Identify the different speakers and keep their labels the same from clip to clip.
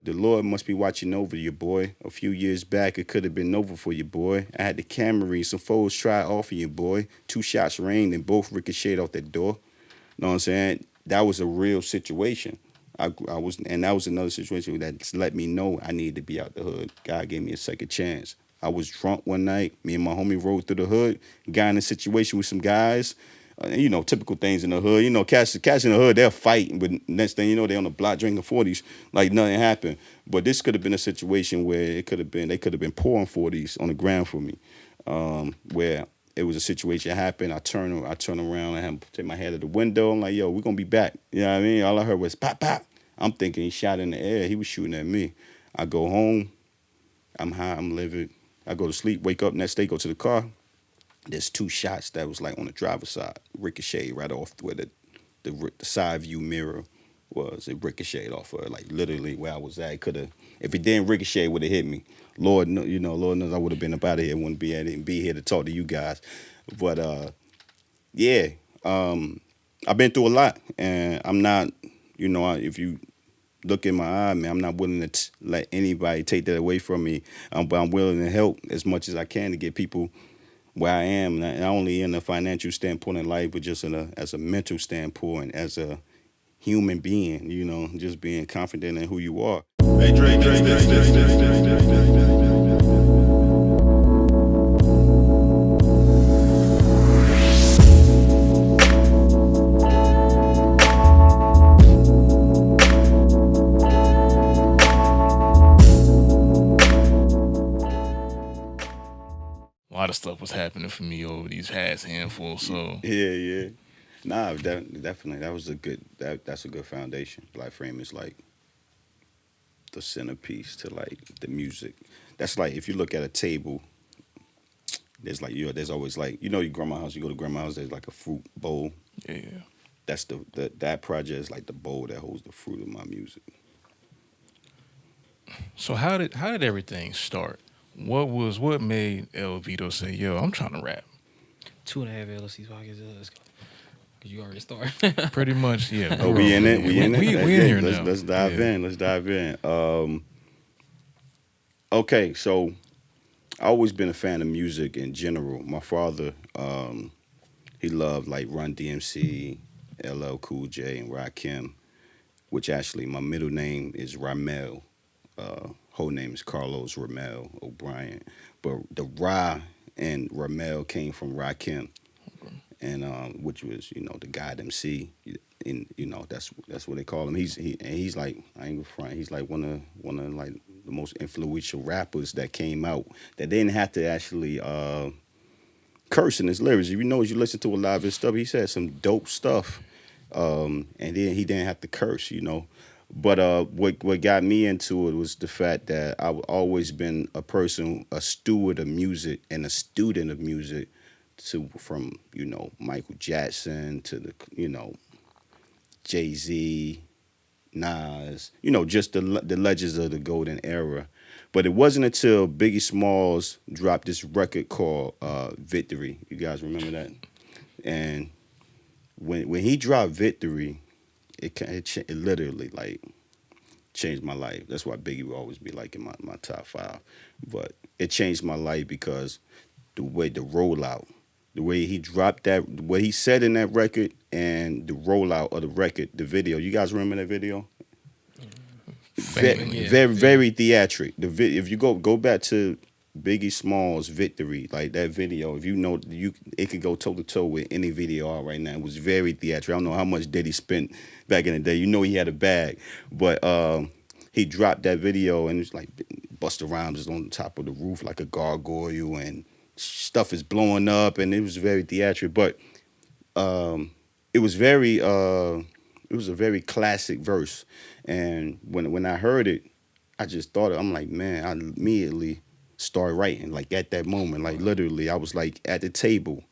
Speaker 1: the Lord must be watching over you, boy. A few years back, it could have been over for you, boy. I had the Camry, some foes try off of you, boy. 2 shots rained and both ricocheted out that door. Know what I'm saying? That was a real situation. I was, and that was another situation that let me know I needed to be out the hood. God gave me a second chance. I was drunk one night. Me and my homie rode through the hood. Got in a situation with some guys. Typical things in the hood. Cats in the hood, they'll fight, but next thing you know, they're on the block drinking 40s like nothing happened. But this could have been a situation where they could have been pouring 40s on the ground for me, where it was a situation that happened. I turn around and have to take my head out the window. I'm like, yo, we're gonna be back. You know what I mean? All I heard was pop, pop. I'm thinking he shot in the air. He was shooting at me. I go home. I'm high. I'm livid. I go to sleep. Wake up next day. Go to the car. There's 2 shots that was like on the driver's side, ricochet right off where the side view mirror was. It ricocheted off of it, like literally where I was at. It could have, if it didn't ricochet, it would have hit me. Lord knows I would have been up out of here. Wouldn't be here to talk to you guys. But yeah, I've been through a lot, and I'm not, if you look in my eye, man, I'm not willing to let anybody take that away from me. But I'm willing to help as much as I can to get people where I am, not only in a financial standpoint in life, but just as a mental standpoint, as a human being, just being confident in who you are. Hey, Drake,
Speaker 2: A lot of stuff was happening for me over these past handful. So
Speaker 1: Yeah. Nah, definitely. That's a good foundation. Black Frame is like the centerpiece to like the music. That's like if you look at a table, there's always like your grandma house. You go to grandma house, there's like a fruit bowl.
Speaker 2: yeah.
Speaker 1: That's that project is like the bowl that holds the fruit of my music.
Speaker 2: So how did everything start? What made LVitto say, "Yo, I'm trying to rap"?
Speaker 3: 2.5 LLCs podcast. Let's go. Cause you already started.
Speaker 2: Pretty much, yeah.
Speaker 1: Oh, we in it. We in it.
Speaker 2: We in here
Speaker 1: let's,
Speaker 2: now.
Speaker 1: Let's dive in. Let's dive in. Okay, so I always been a fan of music in general. My father, he loved like Run DMC, LL Cool J, and Rakim, which actually my middle name is Ramel. Whole name is Carlos Ramel O'Brien, but the Ra and Ramel came from Rakim, and which was the God MC, and that's what they call him. He's like, I ain't gonna front. He's like one of like the most influential rappers that came out that didn't have to actually curse in his lyrics. If you know, as you listen to a lot of his stuff, he said some dope stuff, and then he didn't have to curse. But what got me into it was the fact that I've always been a steward of music and a student of music, from Michael Jackson to the Jay-Z, Nas, just the legends of the golden era. But it wasn't until Biggie Smalls dropped this record called Victory. You guys remember that? And when he dropped Victory, it literally like changed my life. That's why Biggie will always be like in my top 5. But it changed my life because the rollout, the way he dropped that, what he said in that record, and the rollout of the record, the video. You guys remember that video? Very theatric. If you go back to Biggie Smalls' Victory, like that video, if it could go toe to toe with any video out right now. It was very theatric. I don't know how much Diddy spent back in the day. He had a bag, but he dropped that video and it's like Busta Rhymes is on the top of the roof like a gargoyle and stuff is blowing up, and it was very theatric. But it was a very classic verse, and when I heard it, I just thought I'm like, man, I immediately started writing like at that moment, like literally I was like at the table,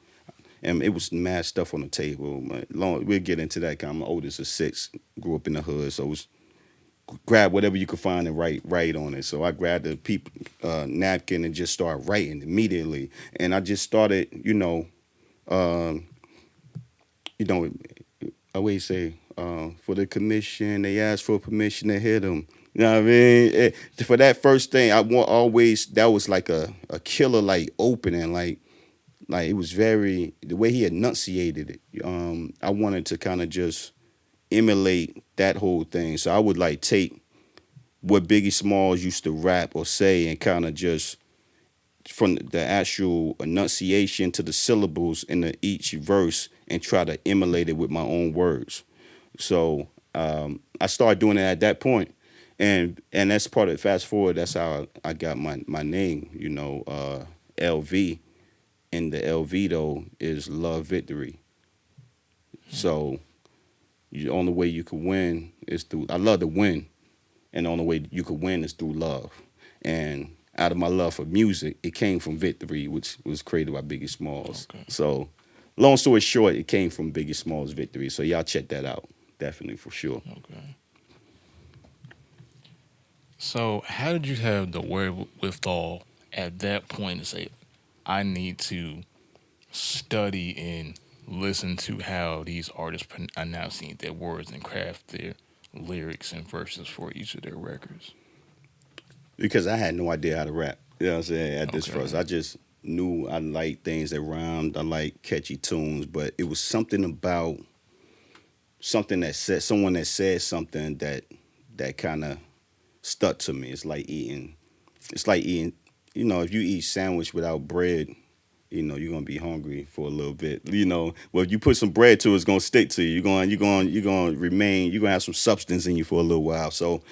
Speaker 1: and it was mad stuff on the table. We'll get into that. I'm the oldest of 6, grew up in the hood, so it was grab whatever you could find and write on it. So I grabbed a napkin and just started writing immediately, and I just started, I always say, for the commission, they asked for permission to hit them. You know what I mean? For that first thing, I want always that was like a killer like opening, like it was very the way he enunciated it. I wanted to kind of just emulate that whole thing. So I would like take what Biggie Smalls used to rap or say and kind of just from the actual enunciation to the syllables in each verse and try to emulate it with my own words. So I started doing it at that point, and that's part of fast forward. That's how I got my name. LV, and the LVitto is love victory. So the only way you could win is through. I love to win, and the only way you could win is through love. And out of my love for music, it came from Victory, which was created by Biggie Smalls.
Speaker 2: Okay.
Speaker 1: So, long story short, it came from Biggie Smalls' Victory. So y'all check that out, definitely for sure.
Speaker 2: Okay. So, how did you have the wherewithal at that point to say, I need to study and listen to how these artists announcing their words and craft their lyrics and verses for each of their records?
Speaker 1: Because I had no idea how to rap. You know what I'm saying? At this
Speaker 2: Okay.
Speaker 1: first, I just knew I liked things that rhymed. I like catchy tunes, but it was something about something that said someone that said something that kind of stuck to me. It's like eating. It's like eating. If you eat sandwich without bread, you're gonna be hungry for a little bit. Well, if you put some bread to it, it's gonna stick to you. You're gonna remain. You're gonna have some substance in you for a little while. So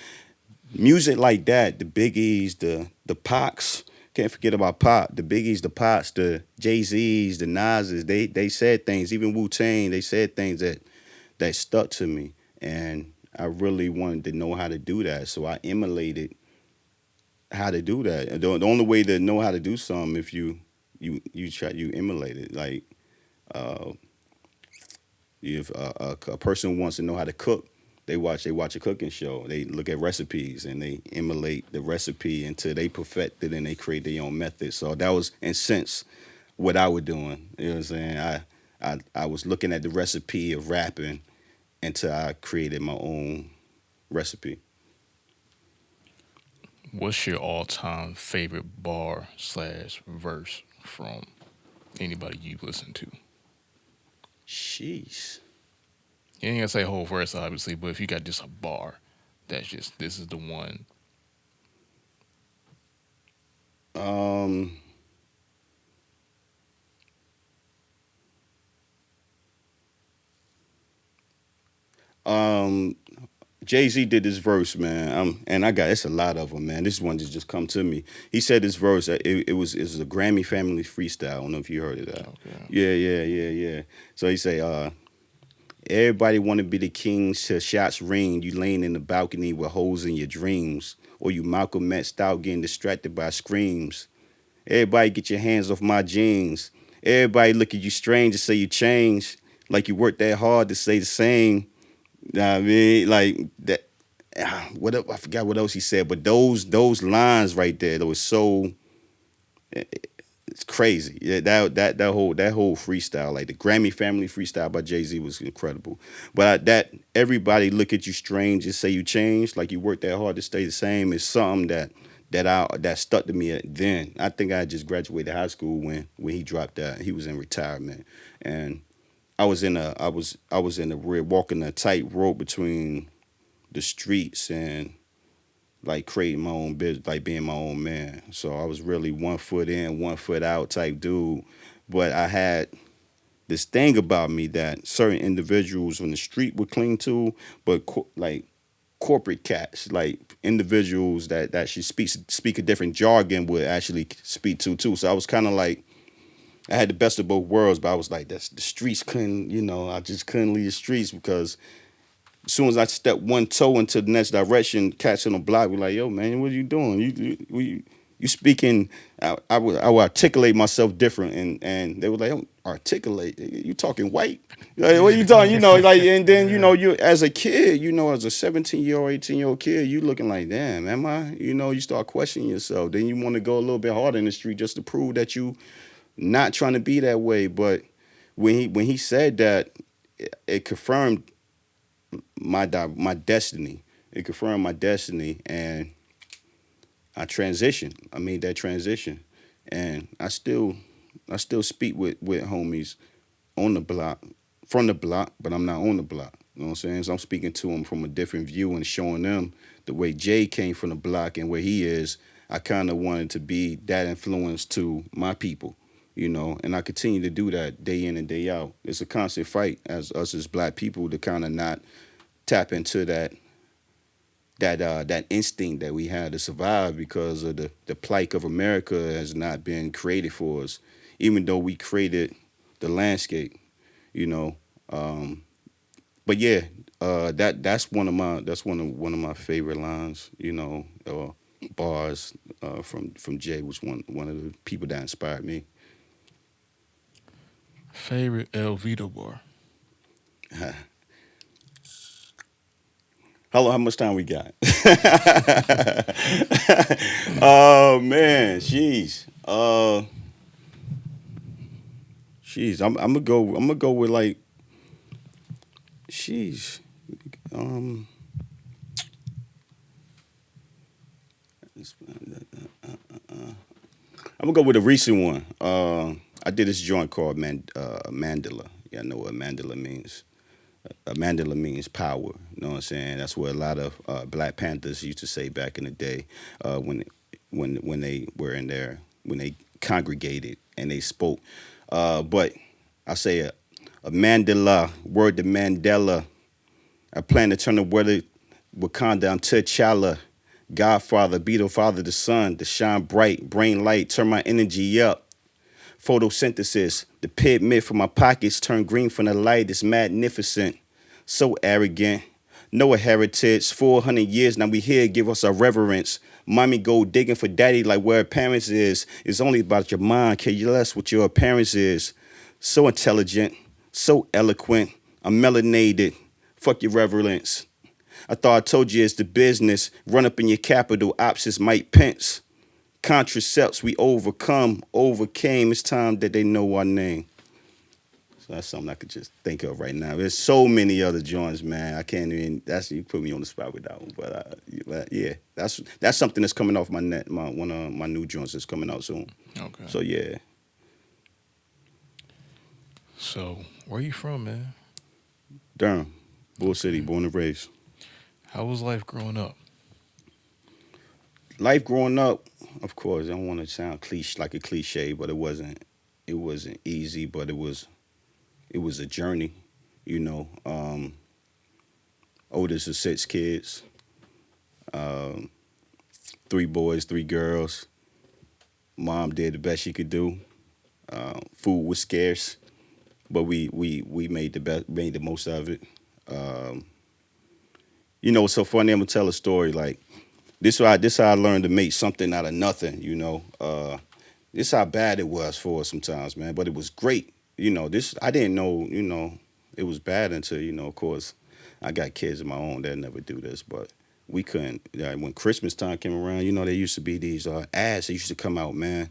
Speaker 1: music like that, the Biggies, the Pacs, can't forget about Pac, the Biggies, the Pacs, the Jay-Z's, the Nas's, they said things, even Wu-Tang, they said things that stuck to me. And I really wanted to know how to do that. So I emulated how to do that. And the only way to know how to do something if you emulate it. Like uh, if a person wants to know how to cook, they watch a cooking show. They look at recipes and they emulate the recipe until they perfect it and they create their own method. So that was in sense what I was doing. You know what I'm saying? I was looking at the recipe of rapping until I created my own recipe.
Speaker 2: What's your all-time favorite bar slash verse from anybody you listen to?
Speaker 1: Sheesh.
Speaker 2: You ain't gonna say whole verse, obviously, but if you got just a bar, that's just this is the one.
Speaker 1: Um. Um. Jay-Z did this verse, man. And I got it's a lot of them, man. This one just come to me. He said this verse. It was a Grammy Family freestyle. I don't know if you heard of that.
Speaker 2: Okay.
Speaker 1: Yeah. So he say, everybody want to be the kings till shots ring. You laying in the balcony with holes in your dreams, or you Malcolm X style getting distracted by screams. Everybody get your hands off my jeans. Everybody look at you strange and say you changed, like you worked that hard to say the same. Know what I mean, like that. What I forgot what else he said, but those lines right there, that was so it's crazy. Yeah, that whole freestyle, like the Grammy Family freestyle by Jay-Z was incredible. But that everybody look at you strange and say you changed, like you worked that hard to stay the same, is something that stuck to me then. I think I had just graduated high school when he dropped that. He was in retirement, and I was in a real walking a tight rope between the streets and like creating my own business, like being my own man. So I was really 1 foot in, 1 foot out type dude. But I had this thing about me that certain individuals on the street would cling to, but like corporate cats, like individuals that should speak a different jargon would actually speak to too. So I was kind of like I had the best of both worlds, but I was like, that's the streets couldn't, I just couldn't leave the streets because as soon as I step one toe into the next direction, cats on the block were like, yo, man, what are you doing? You speaking, I would articulate myself different. And they were like, oh, articulate? You talking white? Like, what are you talking? Like, and then, you as a kid, as a 17-year-old, 18-year-old kid, you looking like, damn, am I? You start questioning yourself. Then you want to go a little bit harder in the street just to prove that you not trying to be that way. But when he said that, it confirmed my destiny. It confirmed my destiny, and I transitioned. I made that transition, and I still speak with homies on the block, from the block, but I'm not on the block. You know what I'm saying? So I'm speaking to them from a different view and showing them the way Jay came from the block and where he is. I kind of wanted to be that influence to my people, and I continue to do that day in and day out. It's a constant fight as us as black people to kind of not tap into that instinct that we had to survive because of the plight of America has not been created for us, even though we created the landscape, you know. Um, but yeah, that's one of my favorite lines, bars from Jay was one of the people that inspired me.
Speaker 2: Favorite LVitto bar?
Speaker 1: How much time we got? Oh man, sheesh. I'm gonna go with like, sheesh. Um, I'm gonna go with a recent one. I did this joint called Mandela. Yeah, I know what Mandela means. Mandela means power. You know what I'm saying? That's what a lot of Black Panthers used to say back in the day when they were in there, when they congregated and they spoke. But I say a Mandela, word to Mandela. I plan to turn the weather Wakanda. I'm T'Challa. Godfather, be the father, the sun, to shine bright, brain light, turn my energy up. Photosynthesis, the pigment from my pockets turn green from the light. It's magnificent, so arrogant. Know a heritage, 400 years now we here, give us our reverence. Mommy go digging for daddy like where her parents is. It's only about your mind, care you less what your appearance is. So intelligent, so eloquent, I'm melanated. Fuck your reverence. I thought I told you it's the business. Run up in your capital, options Mike Pence. Contracepts we overcame. It's time that they know our name. So that's something I could just think of right now. There's so many other joints, man. I can't even. That's you put me on the spot with that one. But yeah, that's something that's coming off my net. One of my new joints that's coming out soon.
Speaker 2: Okay.
Speaker 1: So yeah,
Speaker 2: So, where you from, man?
Speaker 1: Durham, Bull City, born and raised.
Speaker 2: How was life growing up?
Speaker 1: Life growing up, of course, I don't want to sound like a cliche, but it wasn't. It wasn't easy, but it was a journey. You know, oldest of six kids, um, three boys, three girls. Mom did the best she could do. Food was scarce, but we made the most of it. Um, it's so funny. I'm gonna tell a story like this how I learned to make something out of nothing. This how bad it was for us sometimes, man. But it was great. This I didn't know. It was bad until of course, I got kids of my own that never do this, but we couldn't. When Christmas time came around, there used to be these ads that used to come out, man.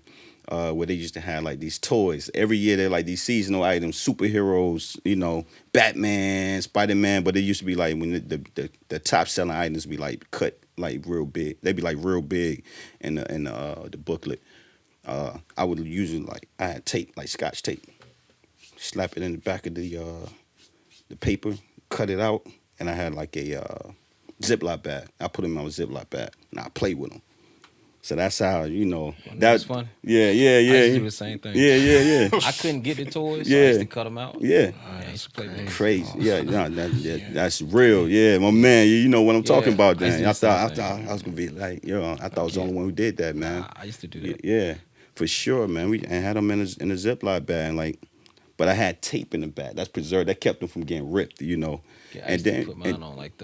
Speaker 1: Where they used to have like these toys every year. They're like these seasonal items, superheroes, Batman, Spider Man. But it used to be like when the top selling items be like cut like real big. They'd be like real big in the booklet. I would usually like I had tape like Scotch tape, slap it in the back of the paper, cut it out, and I had like a Ziploc bag. I put them in my Ziploc bag and I play with them. So that's how
Speaker 3: That's fun.
Speaker 1: Yeah,
Speaker 3: I used to do
Speaker 1: yeah.
Speaker 3: the same thing.
Speaker 1: Yeah.
Speaker 3: I couldn't get the toys, so I
Speaker 1: Yeah.
Speaker 3: used to cut them out.
Speaker 1: Yeah.
Speaker 3: I used to play with them.
Speaker 1: Crazy.
Speaker 2: Oh,
Speaker 1: Yeah,
Speaker 2: so-
Speaker 1: no,
Speaker 2: yeah.
Speaker 1: that's real. Yeah, my man. You know what I'm talking
Speaker 3: Yeah,
Speaker 1: about
Speaker 3: I used to
Speaker 1: then.
Speaker 3: do
Speaker 1: I
Speaker 3: the same
Speaker 1: thought
Speaker 3: thing.
Speaker 1: I was gonna be like, I thought I was the only one who did that, man.
Speaker 3: Nah, I used to do that.
Speaker 1: Yeah, for sure, man. We and had them in a Ziploc bag, but I had tape in the back. That's preserved. That kept them from getting ripped,
Speaker 3: Yeah, I
Speaker 1: And
Speaker 3: used
Speaker 1: then,
Speaker 3: to put mine on like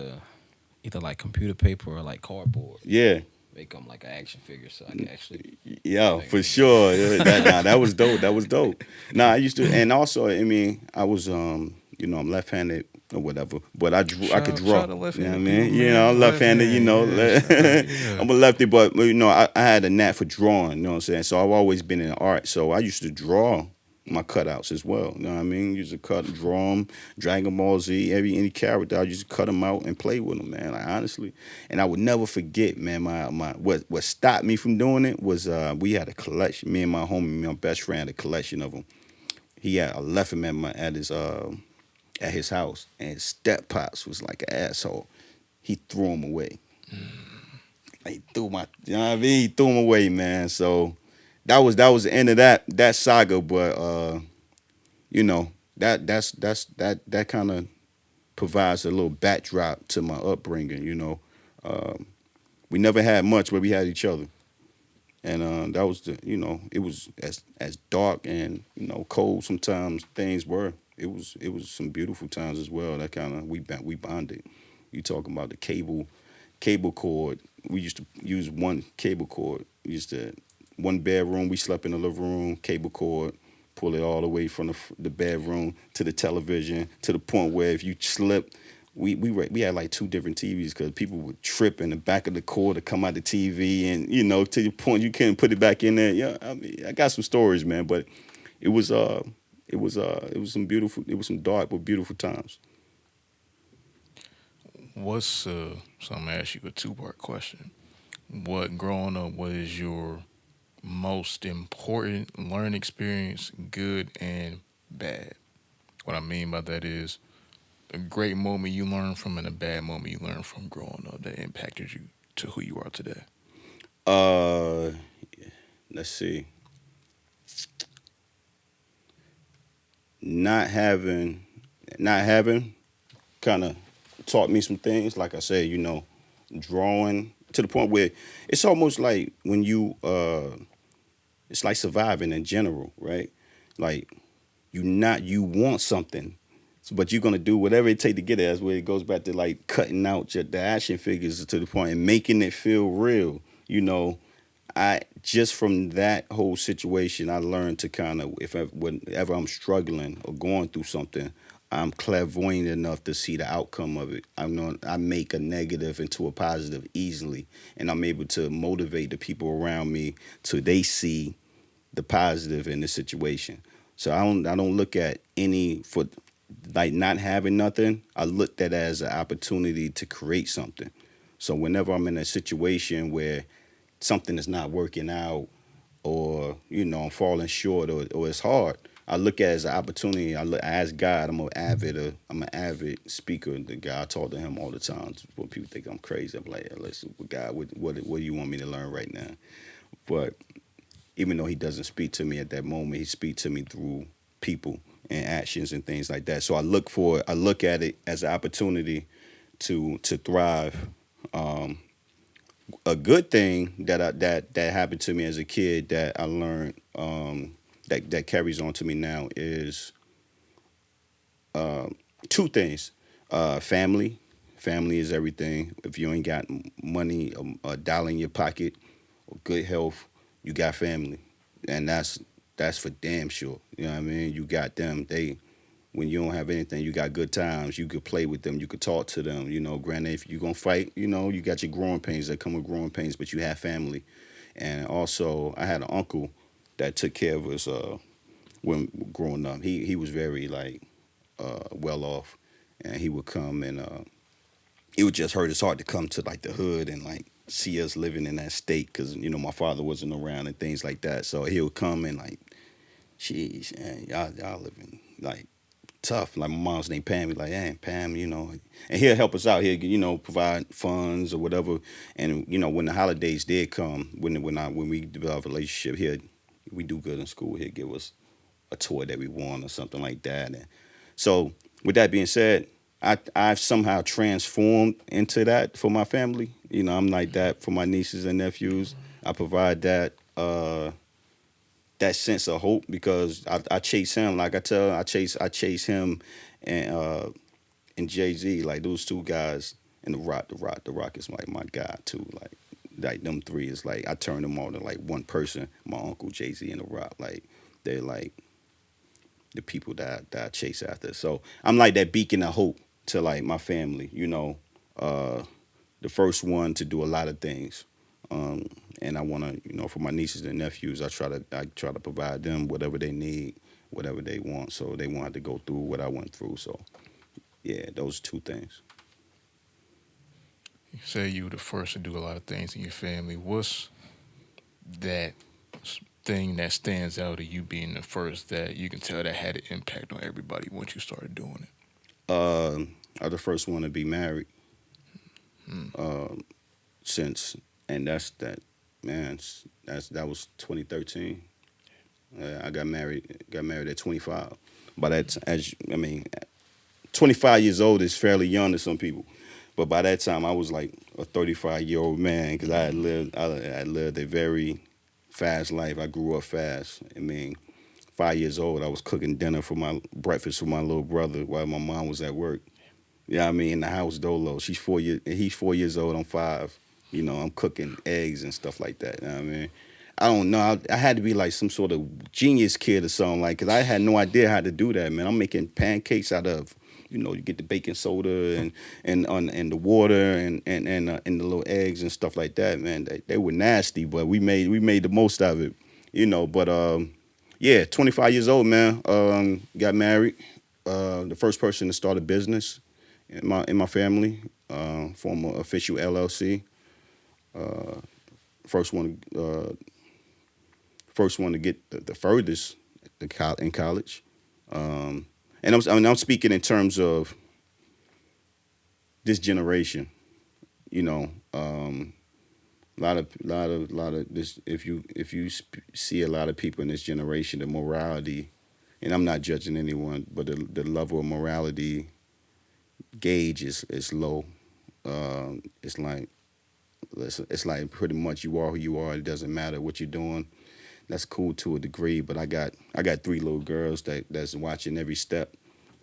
Speaker 3: either like computer paper or like cardboard.
Speaker 1: yeah,
Speaker 3: Make them like an action figure, so I could actually.
Speaker 1: yeah, for sure. Yeah, that was dope. That was dope. Nah, I used to, and also, I mean, I was, I'm left-handed or whatever, but I could draw.
Speaker 2: Shout out to
Speaker 1: You know what I
Speaker 2: left-handed
Speaker 1: mean?
Speaker 2: people, man.
Speaker 1: I'm left-handed.
Speaker 2: Yeah, shout out, yeah.
Speaker 1: I'm a lefty, but I had a knack for drawing. You know what I'm saying? So I've always been in art. So I used to draw my cutouts as well. You know what I mean? Used to draw them, Dragon Ball Z, any character. I used to cut them out and play with them, man. Like honestly, and I would never forget, man. My what stopped me from doing it was we had a collection. Me and my homie, my best friend, had a collection of them. I left him at his house, and his step pops was like an asshole. He threw them away. He threw you know what I mean? He threw them away, man. So that was the end of that saga. But you know that kind of provides a little backdrop to my upbringing. Um, we never had much, but we had each other, and that was it was as dark and cold sometimes things were. It was some beautiful times as well. That kind of we bonded. You talking about the cable cord? We used to use one cable cord. We used to one bedroom. We slept in the living room. Cable cord. Pull it all the way from the bedroom to the television to the point where if you slipped, we had like two different TVs because people would trip in the back of the cord to come out the TV and to the point you couldn't put it back in there. Yeah, I mean I got some stories, man, but it was some dark but beautiful times.
Speaker 2: What's so I'm gonna ask you a two-part question. What growing up was your most important learning experience, good and bad? What I mean by that is a great moment you learned from and a bad moment you learned from growing up that impacted you to who you are today.
Speaker 1: Uh, let's see. Not having, not having, kind of taught me some things. Like I said, drawing to the point where it's almost like when it's like surviving in general, right? Like you want something, but you're gonna do whatever it take to get it. That's where it goes back to like cutting out the action figures to the point and making it feel real. You know, I just from that whole situation, I learned to kind of whenever I'm struggling or going through something, I'm clairvoyant enough to see the outcome of it. I make a negative into a positive easily, and I'm able to motivate the people around me to they see the positive in the situation. So I don't look at any for like not having nothing. I looked at it as an opportunity to create something. So whenever I'm in a situation where something is not working out or I'm falling short or it's hard, I look at it as an opportunity. I ask God. I'm an avid speaker. The guy, I talk to him all the time. When people think I'm crazy, I'm like, listen, God, what do you want me to learn right now? But even though he doesn't speak to me at that moment, he speaks to me through people and actions and things like that. So I look at it as an opportunity to thrive. Um, a good thing that happened to me as a kid that I learned that carries on to me now is two things. Family. Family is everything. If you ain't got money, a dollar in your pocket, or good health, you got family, and that's for damn sure. You know what I mean? You got them. When you don't have anything, you got good times. You could play with them. You could talk to them. Granted, if you're gonna fight, you got your growing pains that come with growing pains, but you have family. And also, I had an uncle that took care of us when growing up. He was very like well off, and he would come and it would just hurt his heart to come to like the hood and like see us living in that state because my father wasn't around and things like that. So he would come and like, jeez, man, y'all living like tough. Like my mom's name Pam, be like, hey Pam, and he'll help us out. He'll provide funds or whatever. And when the holidays did come, when we develop a relationship, we do good in school. He'll give us a toy that we want or something like that. And so with that being said, I've somehow transformed into that for my family. I'm like that for my nieces and nephews. I provide that sense of hope because I chase him. Like I chase him and Jay Z, like those two guys, and the Rock is like my guy too. Like them three is like I turn them all to like one person. My uncle Jay Z and the Rock, like they're like the people that I chase after. So I'm like that beacon of hope to like my family. Uh, the first one to do a lot of things. And I want to, for my nieces and nephews, I try to provide them whatever they need. whatever they want. So they won't have to go through what I went through. So yeah, those two things.
Speaker 2: You say you were the first to do a lot of things in your family. What's that thing that stands out of you being the first that you can tell that had an impact on everybody once you started doing it?
Speaker 1: I'm the first one to be married
Speaker 2: Hmm.
Speaker 1: since, and that's that. Man, that was 2013. I got married at 25. But that's as I mean, 25 years old is fairly young to some people. But by that time, I was like a 35-year-old man because I lived a very fast life. I grew up fast. I mean, 5 years old, I was cooking dinner for my breakfast for my little brother while my mom was at work. Yeah, I mean, in the house dolo. He's 4 years old. I'm five. I'm cooking eggs and stuff like that. You know what I mean, I don't know. I had to be like some sort of genius kid or something, like, because I had no idea how to do that, man. I'm making pancakes out of, you get the baking soda and the water and the little eggs and stuff like that, man. They were nasty, but we made the most of it, But yeah, 25 years old, man. Got married. The first person to start a business in my family, form an official LLC. Uh, first one, first one to get the furthest in college. Um, and I'm speaking in terms of this generation. You know, lot of this. If you see a lot of people in this generation, the morality, and I'm not judging anyone, but the level of morality gauge is low. It's like it's like pretty much you are who you are. It doesn't matter what you're doing. That's cool to a degree, but I got three little girls that's watching every step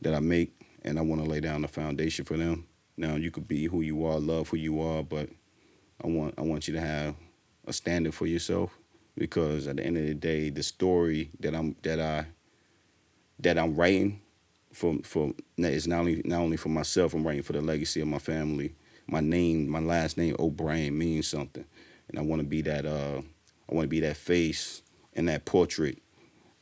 Speaker 1: that I make, and I want to lay down the foundation for them. Now you could be who you are, love who you are, but I want you to have a standard for yourself, because at the end of the day, the story that I'm writing for is not only for myself. I'm writing for the legacy of my family. My last name O'Brien means something, and I want to be that. I want to be that face and that portrait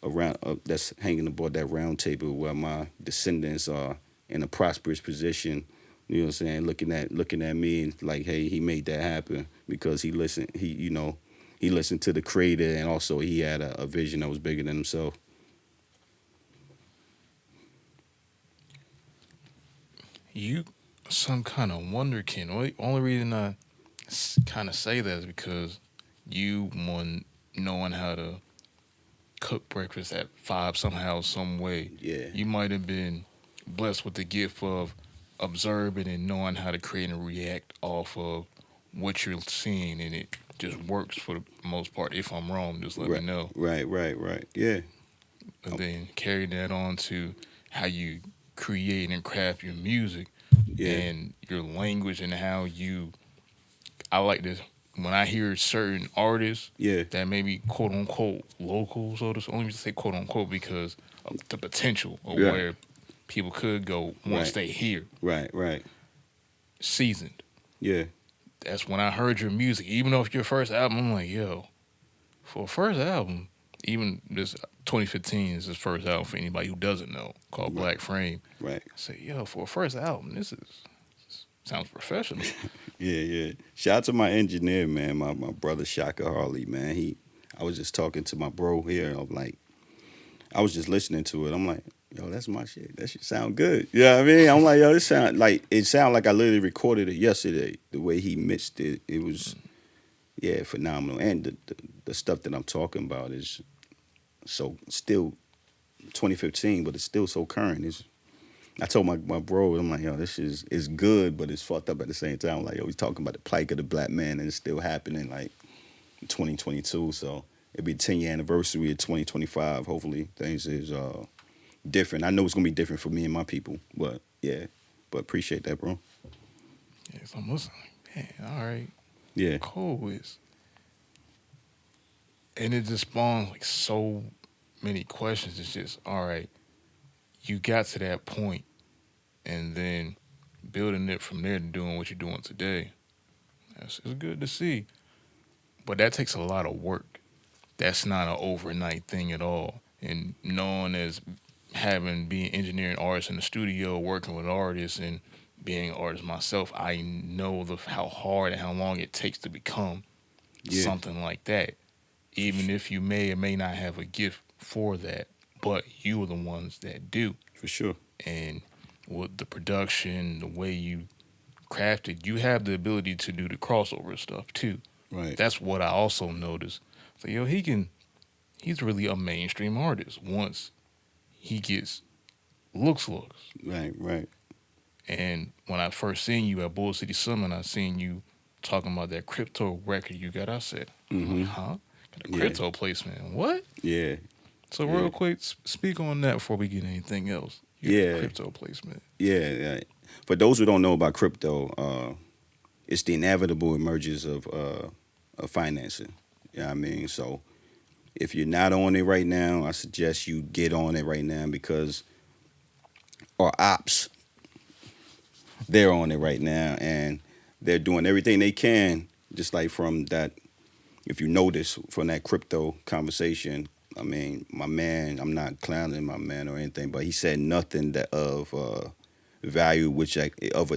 Speaker 1: around that's hanging aboard that round table where my descendants are in a prosperous position. You know what I'm saying? Looking at me and like, hey, he made that happen because he listened. He listened to the creator, and also he had a vision that was bigger than himself.
Speaker 2: You some kind of wonderkin. Only reason I kind of say that is because you one knowing how to cook breakfast at 5 somehow, some way.
Speaker 1: Yeah.
Speaker 2: You might have been blessed with the gift of observing and knowing how to create and react off of what you're seeing, and it just works for the most part. If I'm wrong, just let me
Speaker 1: Right.
Speaker 2: know.
Speaker 1: Right. Yeah.
Speaker 2: And then carry that on to how you create and craft your music
Speaker 1: Yeah.
Speaker 2: and your language and how you. I like this when I hear certain artists
Speaker 1: Yeah.
Speaker 2: that may be quote unquote local, so to only say quote unquote because of the potential of
Speaker 1: Yeah.
Speaker 2: where people could go once
Speaker 1: Right.
Speaker 2: they hear
Speaker 1: Right.
Speaker 2: seasoned.
Speaker 1: Yeah.
Speaker 2: That's when I heard your music. Even though it's your first album, I'm like, yo, for a first album, even this 2015 is his first album for anybody who doesn't know, called
Speaker 1: Right.
Speaker 2: Black Frame.
Speaker 1: Right.
Speaker 2: I say, yo, for a first album, this sounds professional.
Speaker 1: Yeah. Shout out to my engineer, man. My brother Shaka Harley, man. I was just talking to my bro here. I'm like, I was just listening to it. I'm like, yo, that's my shit. That shit sound good. You know what I mean? I'm like, yo, it sound like I literally recorded it yesterday. The way he mixed it, it was, yeah, phenomenal. And the stuff that I'm talking about is so still 2015, but it's still so current. I told my bro, I'm like, yo, this is good, but it's fucked up at the same time. Like, yo, we talking about the plight of the black man, and it's still happening like in 2022. So it'll be the 10-year anniversary of 2025. Hopefully things is different. I know it's gonna be different for me and my people, but yeah, but appreciate that, bro.
Speaker 2: Yeah, so I'm listening. Man, all right,
Speaker 1: Yeah,
Speaker 2: cool. And it just spawns like so many questions. It's just, all right, you got to that point, and then building it from there to doing what you're doing today. It's good to see. But that takes a lot of work. That's not an overnight thing at all. and known as having being engineering artists in the studio, working with artists, and being an artist myself, I know how hard and how long it takes to become
Speaker 1: Yeah,
Speaker 2: something like that.
Speaker 1: for
Speaker 2: Even
Speaker 1: sure.
Speaker 2: if you may or may not have a gift for that, but you are the ones that do.
Speaker 1: For sure.
Speaker 2: And with the production, the way you craft it, you have the ability to do the crossover stuff too.
Speaker 1: Right.
Speaker 2: That's what I also noticed. So yo, he's really a mainstream artist once he gets looks.
Speaker 1: Right. Right.
Speaker 2: And when I first seen you at Bull City Summit, I seen you talking about that crypto record you got. I said, I'm like,
Speaker 1: Mm-hmm.
Speaker 2: huh? Got a
Speaker 1: Yeah.
Speaker 2: crypto placement. What?
Speaker 1: Yeah.
Speaker 2: So
Speaker 1: Yeah.
Speaker 2: real quick, speak on that before we get anything else. Your
Speaker 1: Yeah.
Speaker 2: crypto placement.
Speaker 1: Yeah. Yeah. For those who don't know about crypto, it's the inevitable emergence of financing. You know what I mean? So if you're not on it right now, I suggest you get on it right now because our ops, they're on it right now and they're doing everything they can, just like from that, if you notice from that crypto conversation, I mean, my man, I'm not clowning my man or anything, but he said nothing that of value, which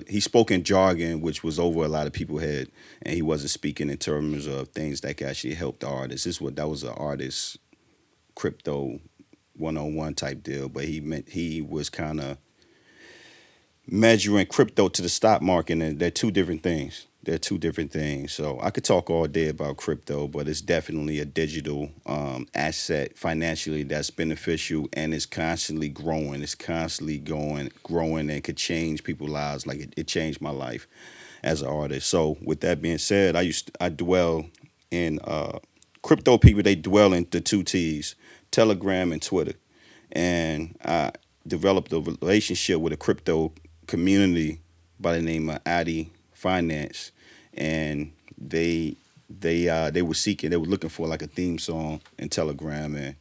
Speaker 1: he spoke in jargon, which was over a lot of people's head, and he wasn't speaking in terms of things that could actually help the artist. That was an artist crypto 101 type deal, but he was kind of measuring crypto to the stock market, and they're two different things. They're two different things. So I could talk all day about crypto, but it's definitely a digital asset financially that's beneficial and it's constantly growing. It's constantly growing, and could change people's lives. Like it changed my life as an artist. So with that being said, I dwell in crypto people. They dwell in the two T's, Telegram and Twitter, and I developed a relationship with a crypto community by the name of Addy Finance, and they were looking for like a theme song in Telegram, and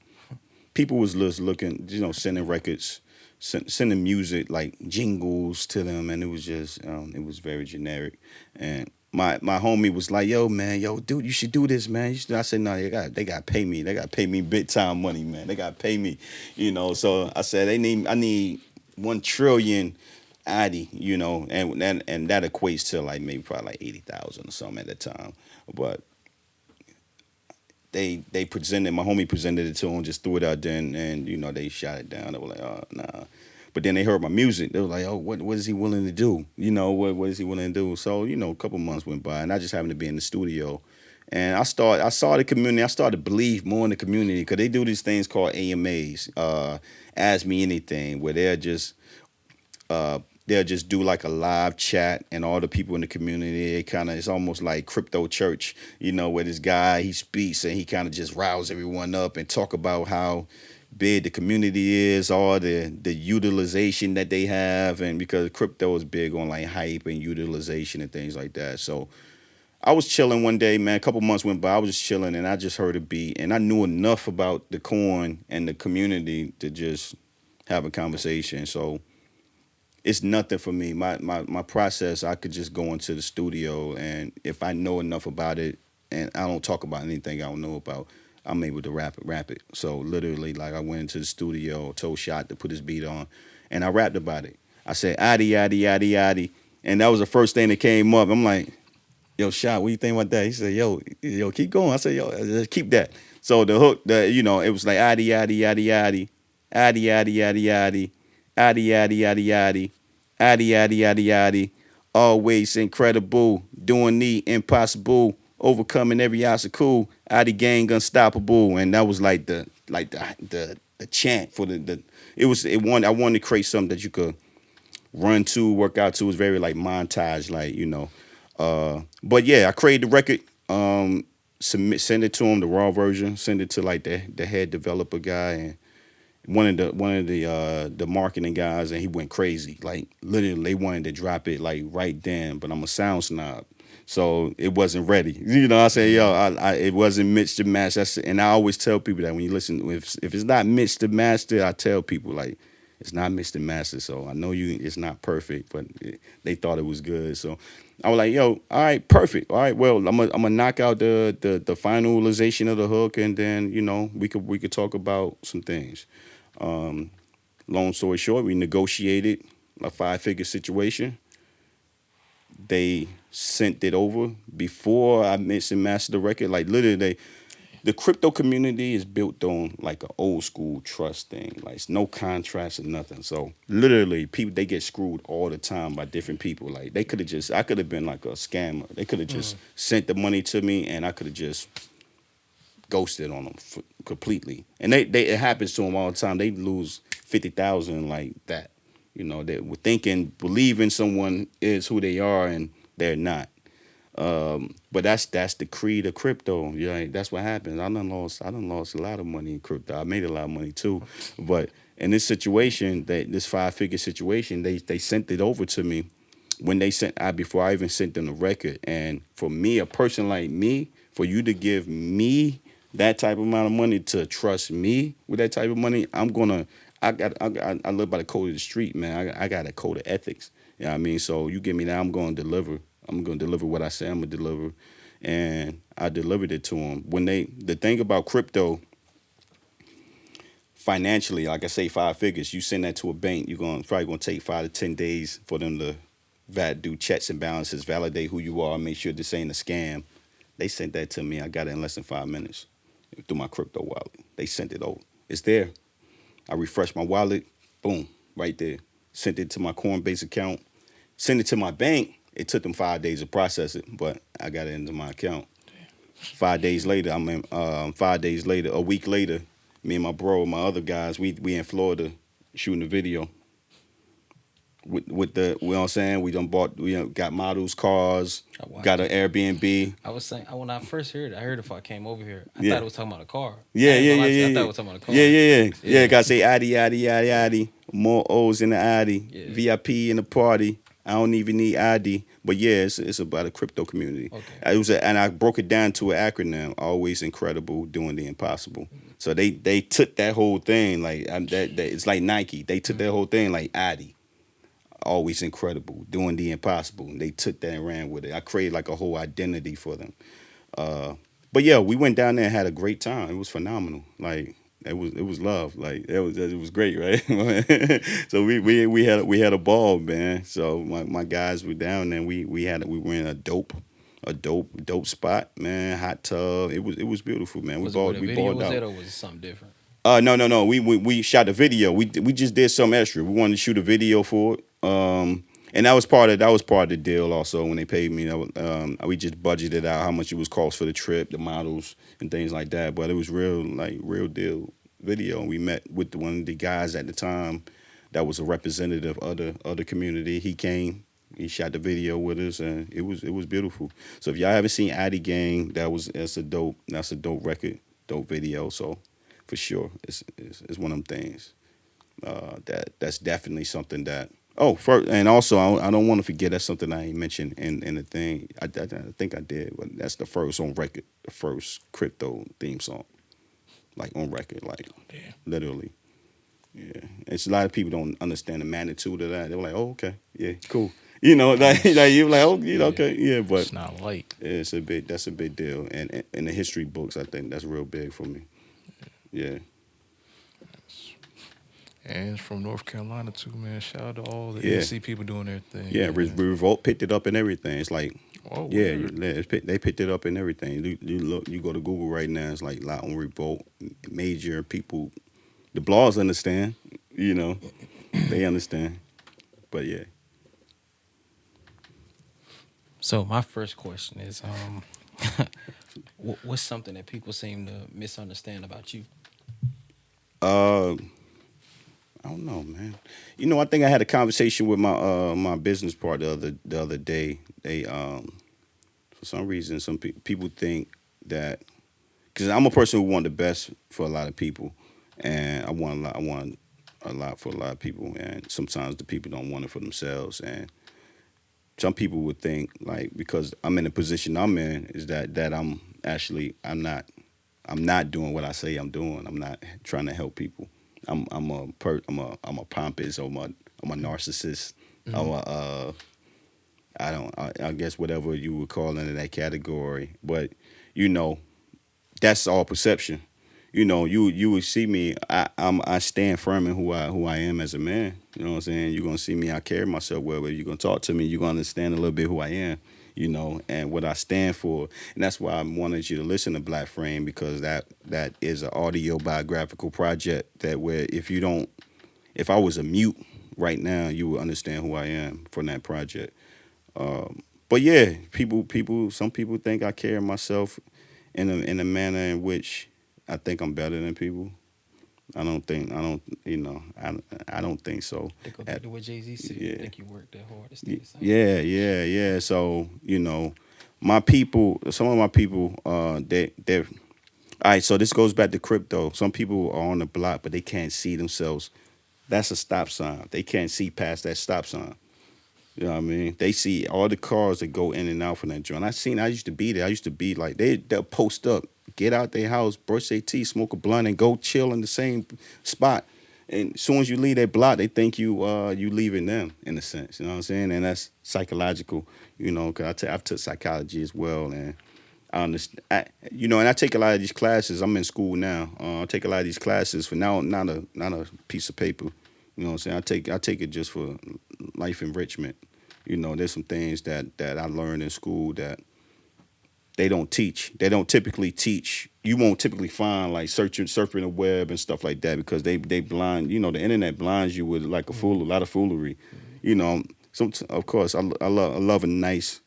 Speaker 1: people was just looking, sending records, sending music like jingles to them, and it was just it was very generic, and. My homie was like, yo, man, yo, dude, you should do this, man. I said, no, they got to pay me. They got to pay me big time money, man. They got to pay me, So I said, I need 1 trillion Addy, and that equates to like maybe probably like 80,000 or something at the time. But they presented, my homie presented it to him, just threw it out there, and they shot it down. They were like, oh, nah. But then they heard my music. They were like, oh, what is he willing to do? What is he willing to do? So, a couple months went by, and I just happened to be in the studio. And I saw the community. I started to believe more in the community because they do these things called AMAs, Ask Me Anything, where they'll just do like a live chat, and all the people in the community, it's almost like crypto church, where this guy, he speaks and he kind of just riles everyone up and talk about how big the community is, all the utilization that they have, and because crypto is big on like hype and utilization and things like that. So I was chilling one day, man. A couple months went by. I was just chilling, and I just heard a beat, and I knew enough about the coin and the community to just have a conversation. So it's nothing for me. My process, I could just go into the studio, and if I know enough about it, and I don't talk about anything I don't know about, I'm able to rap it. So literally, like I went into the studio, told Shot to put his beat on, and I rapped about it. I said, addy, addy, addy, addy. And that was the first thing that came up. I'm like, yo, Shot, what do you think about that? He said, yo, keep going. I said, yo, just keep that. So the hook, it was like addy, addy, addy, addy, addy, addy, addy, addy, addy, addy, addy, addy, addy, addy, addy, addy, always incredible, doing the impossible, overcoming every obstacle, addy gang unstoppable, and that was like the chant for the I wanted to create something that you could run to, work out to. It was very like montage, but yeah, I created the record, send it to him, the raw version, send it to like the head developer guy, and one of the marketing guys, and he went crazy. Like literally, they wanted to drop it like right then, but I'm a sound snob, so it wasn't ready. I say, yo, it wasn't mixed to master. And I always tell people that when you listen, if it's not mixed to master, I tell people like It's not mixed and mastered, so I know you. It's not perfect, but they thought it was good. So I was like, "Yo, all right, perfect. All right, well, I'm gonna knock out the finalization of the hook, and then we could talk about some things." Um, Long story short, we negotiated a 5-figure situation. They sent it over before I mixed and mastered the record. Like literally, the crypto community is built on like an old school trust thing. Like it's no contracts or nothing. So literally, people they get screwed all the time by different people. Like they could have just, I could have been like a scammer. They could have just sent the money to me, and I could have just ghosted on them completely. And it happens to them all the time. They lose 50,000 like that. They were thinking, believing someone is who they are, and they're not. But that's the creed of crypto. Yeah, that's what happens. I done lost a lot of money in crypto. I made a lot of money too. But in this situation, this 5-figure situation, they sent it over to me when they sent I before I even sent them the record. And for me, a person like me, for you to give me that type of amount of money to trust me with that type of money, I live by the code of the street, man. I got a code of ethics. You know what I mean? So you give me that, I'm going to deliver. I'm going to deliver what I say I'm going to deliver. And I delivered it to them. The thing about crypto, financially, like I say, 5 figures, you send that to a bank, probably going to take 5 to 10 days for them to do checks and balances, validate who you are, make sure this ain't a scam. They sent that to me. I got it in less than 5 minutes through my crypto wallet. They sent it over. It's there. I refreshed my wallet. Boom, right there. Sent it to my Coinbase account. Sent it to my bank. It took them 5 days to process it, but I got it into my account. 5 days later, a week later, me and my other guys, we in Florida shooting a video with the, you know what I'm saying? Got models, cars, got an Airbnb.
Speaker 3: I was saying when I first heard it, I heard if I came over here, I
Speaker 1: Yeah.
Speaker 3: thought it was talking about a car.
Speaker 1: Yeah,
Speaker 3: I ain't
Speaker 1: yeah,
Speaker 3: gonna lie
Speaker 1: yeah,
Speaker 3: to you,
Speaker 1: yeah,
Speaker 3: I thought
Speaker 1: yeah.
Speaker 3: it was talking about a car.
Speaker 1: Yeah. Gotta say Addy, Addy, Addy, Addy. More O's in the Addy.
Speaker 3: Yeah.
Speaker 1: VIP in the party. I don't even need ID. But yeah, it's about a crypto community.
Speaker 3: Okay.
Speaker 1: And I broke it down to an acronym. Always incredible, doing the impossible. So they took that whole thing like it's like Nike. They took that whole thing like Addy. Always incredible, doing the impossible. And they took that and ran with it. I created like a whole identity for them. But yeah, we went down there and had a great time. It was phenomenal. Like it was love. Like it was great, right? So we had a ball, man. So my guys were down there. We were in a dope spot, man. Hot tub. It was beautiful, man.
Speaker 3: Was it where the
Speaker 1: We
Speaker 3: video
Speaker 1: balled
Speaker 3: was
Speaker 1: out.
Speaker 3: at, or was it something different?
Speaker 1: No. We shot a video. We just did some extra. We wanted to shoot a video for it. And that was part of the deal. Also, when they paid me, we just budgeted out how much it was cost for the trip, the models, and things like that. But it was real deal video. And we met with one of the guys at the time that was a representative of the other community. He came. He shot the video with us, and it was beautiful. So if y'all haven't seen Addy Gang, that's a dope record, dope video. So for sure, it's one of them things that's definitely something that. Oh, first, and also I don't want to forget, that's something I ain't mentioned in the thing. I think I did, but that's the first on record, the first crypto theme song, like on record, like
Speaker 2: Yeah.
Speaker 1: literally. Yeah, it's a lot of people don't understand the magnitude of that. They're like, oh, okay, yeah, cool. Like you're like, oh, okay, yeah, but
Speaker 2: It's not light.
Speaker 1: that's a big deal, and in the history books, I think that's real big for me. Yeah.
Speaker 2: And it's from North Carolina too, man. Shout out to all the
Speaker 1: Yeah.
Speaker 2: NC people doing their thing.
Speaker 1: Yeah,
Speaker 2: man.
Speaker 1: Revolt picked it up and everything. It's like,
Speaker 2: Oh,
Speaker 1: yeah,
Speaker 2: word.
Speaker 1: they picked it up and everything. You look, you go to Google right now. It's like a lot on Revolt. Major people, the blogs understand. They understand. But yeah,
Speaker 3: So my first question is, what's something that people seem to misunderstand about you?
Speaker 1: uh, I don't know, man. I think I had a conversation with my business partner the other day. They for some reason some people think that, because I'm a person who want the best for a lot of people, and I want a lot for a lot of people, and sometimes the people don't want it for themselves. And some people would think, like, because I'm in the position I'm in, is that I'm not doing what I say I'm doing. I'm not trying to help people. I'm a pompous. I'm a narcissist. I'm
Speaker 3: Mm-hmm.
Speaker 1: a I guess whatever you would call into that category. But you know, that's all perception. You would see me. I stand firm in who I am as a man. You know what I'm saying? You're gonna see me. I carry myself well. But you're gonna talk to me. You're gonna understand a little bit who I am. And what I stand for. And that's why I wanted you to listen to Black Frame, because that is an audio biographical project that where if I was a mute right now, you would understand who I am from that project. But yeah, some people think I carry myself in a manner in which I think I'm better than people. I don't, I don't think so.
Speaker 3: They go back
Speaker 1: At,
Speaker 3: to what Jay-Z said. You
Speaker 1: yeah,
Speaker 3: think you work that hard to stay the same.
Speaker 1: yeah. So my people, some of my people, they're all right. So this goes back to crypto. Some people are on the block, but they can't see themselves. That's a stop sign. They can't see past that stop sign. You know what I mean? They see all the cars that go in and out from that joint. I used to be there. I used to be like, they'll post up, get out their house, brush their teeth, smoke a blunt, and go chill in the same spot. And as soon as you leave that block, they think you leaving them, in a sense. You know what I'm saying? And that's psychological, because I've took psychology as well. And I understand, and I take a lot of these classes. I'm in school now. I take a lot of these classes for now, not a piece of paper. You know what I'm saying? I take it just for life enrichment. There's some things that I learned in school that they don't teach. They don't typically teach. You won't typically find like surfing the web and stuff like that, because they blind. The internet blinds you with like a lot of foolery. You know, of course I love a nice,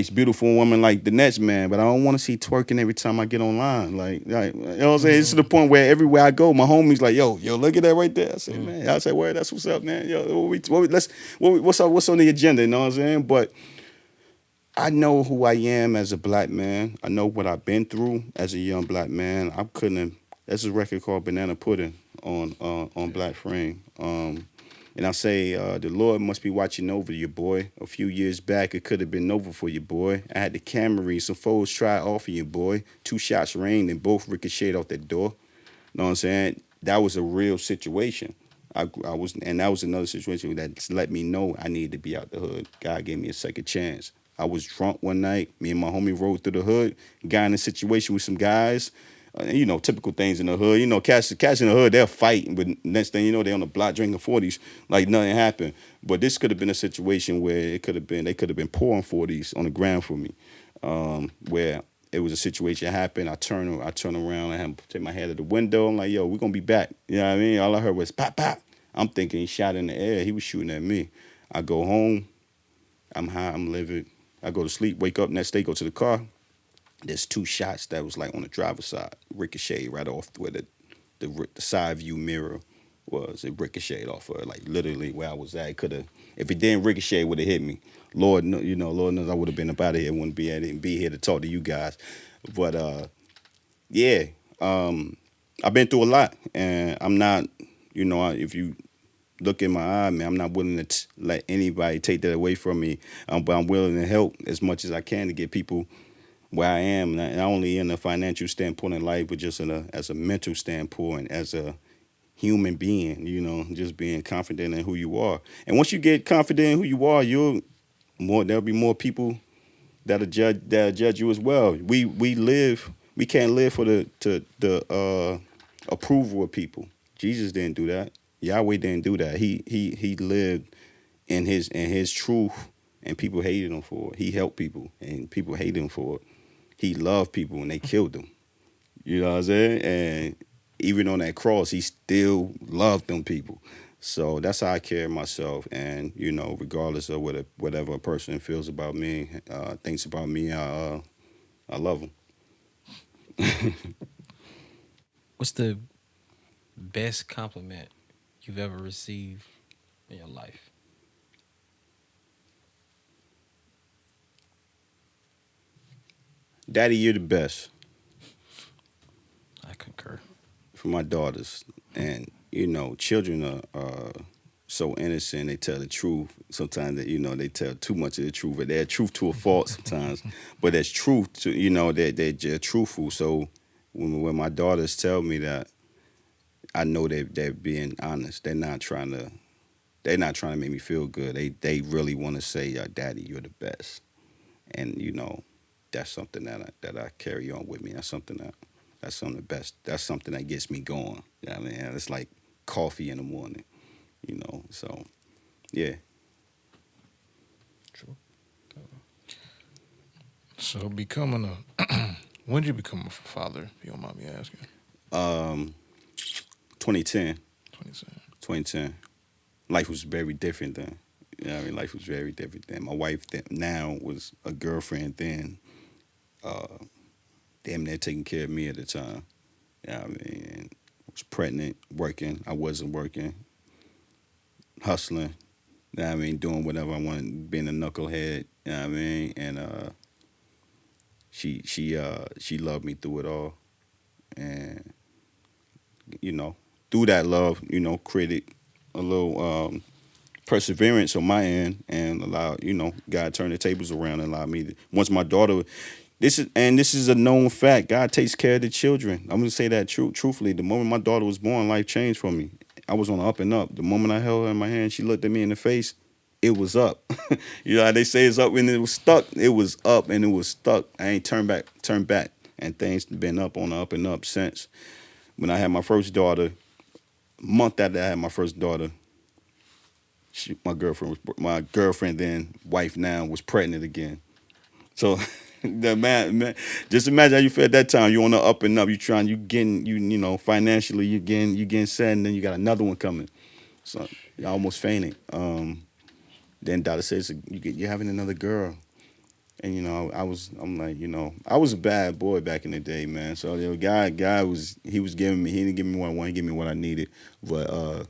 Speaker 1: beautiful woman like the next man, but I don't want to see twerking every time I get online. Like, you know what I'm saying? It's to the point where everywhere I go, my homies like, yo, look at that right there. I say, man, I say, where? That's what's up, man. Yo, what's on the agenda? You know what I'm saying? But I know who I am as a black man. I know what I've been through as a young black man. I couldn't have. There's a record called Banana Pudding on Black Frame. And I say, the Lord must be watching over you, boy. A few years back, it could have been over for you, boy. I had the Camry, some foes try off of you, boy. 2 shots rained and both ricocheted off that door. Know what I'm saying? That was a real situation. And that was another situation that let me know I needed to be out the hood. God gave me a second chance. I was drunk one night. Me and my homie rode through the hood. Got in a situation with some guys. Typical things in the hood. Cats in the hood, they'll fight, but next thing you know, they on the block drinking 40s like nothing happened. But this could have been a situation where they could have been pouring 40s on the ground for me, where it was a situation happened. I turn around, I have to take my head out the window. I'm like, yo, we're gonna be back. You know what I mean? All I heard was pop, pop. I'm thinking he shot in the air. He was shooting at me. I go home. I'm high. I'm livid. I go to sleep. Wake up next day. Go to the car. There's 2 shots that was like on the driver's side, ricochet right off where the side view mirror was. It ricocheted off of like literally where I was at. It could have, if it didn't ricochet, it would have hit me. Lord knows I would have been up out of here. Wouldn't be at it and be here to talk to you guys. But yeah, I've been through a lot, and I'm not, if you look in my eye, man, I'm not willing to let anybody take that away from me. But I'm willing to help as much as I can to get people where I am, not only in a financial standpoint in life, but just as a mental standpoint, as a human being, just being confident in who you are. And once you get confident in who you are, there'll be more people that'll judge you as well. We can't live for the approval of people. Jesus didn't do that. Yahweh didn't do that. He lived in his truth, and people hated him for it. He helped people and people hated him for it. He loved people and they killed him. You know what I'm saying? And even on that cross, he still loved them people. So that's how I carry myself. And, regardless of whatever a person feels about me, thinks about me, I love them.
Speaker 3: What's the best compliment you've ever received in your life?
Speaker 1: Daddy, you're the best
Speaker 3: I concur.
Speaker 1: for my daughters. And, children are so innocent. They tell the truth. Sometimes they tell too much of the truth, but they're truth to a fault sometimes. But there's truth to, they're just truthful. So when my daughters tell me that, I know they're being honest. They're not trying to make me feel good. They really want to say, "Daddy, you're the best," and that's something that I carry on with me. That's something the best. That's something that gets me going. Yeah, I mean, it's like coffee in the morning. So yeah.
Speaker 3: True.
Speaker 2: So becoming a when did you become a father? If you don't mind me asking.
Speaker 1: Um, 2010,
Speaker 2: 27.
Speaker 1: 2010. Life was very different then. I mean, life was very different then. My wife now was a girlfriend then. Uh, Damn near taking care of me at the time. Yeah, I mean, was pregnant, working. I wasn't working, hustling. I mean, doing whatever I wanted, being a knucklehead. You know what I mean? And she loved me through it all, and you know, through that love, created a little perseverance on my end, and allowed God turned the tables around and allowed me to. Once my daughter, this is a known fact. God takes care of the children. I'm gonna say that truthfully. The moment my daughter was born, life changed for me. I was on the up and up. The moment I held her in my hand, she looked at me in the face. It was up. How they say it's up and it was stuck. It was up and it was stuck. I ain't turned back, and things been up on the up and up since. When I had my first daughter, month after I had my first daughter, my girlfriend then wife now was pregnant again. So the man, just imagine how you feel at that time. You on the up and up. You getting financially you getting set, and then you got another one coming. So I almost fainted. Then doctor says you're having another girl, and I'm like I was a bad boy back in the day, man. So guy was giving me, he didn't give me what I wanted, he gave me what I needed, but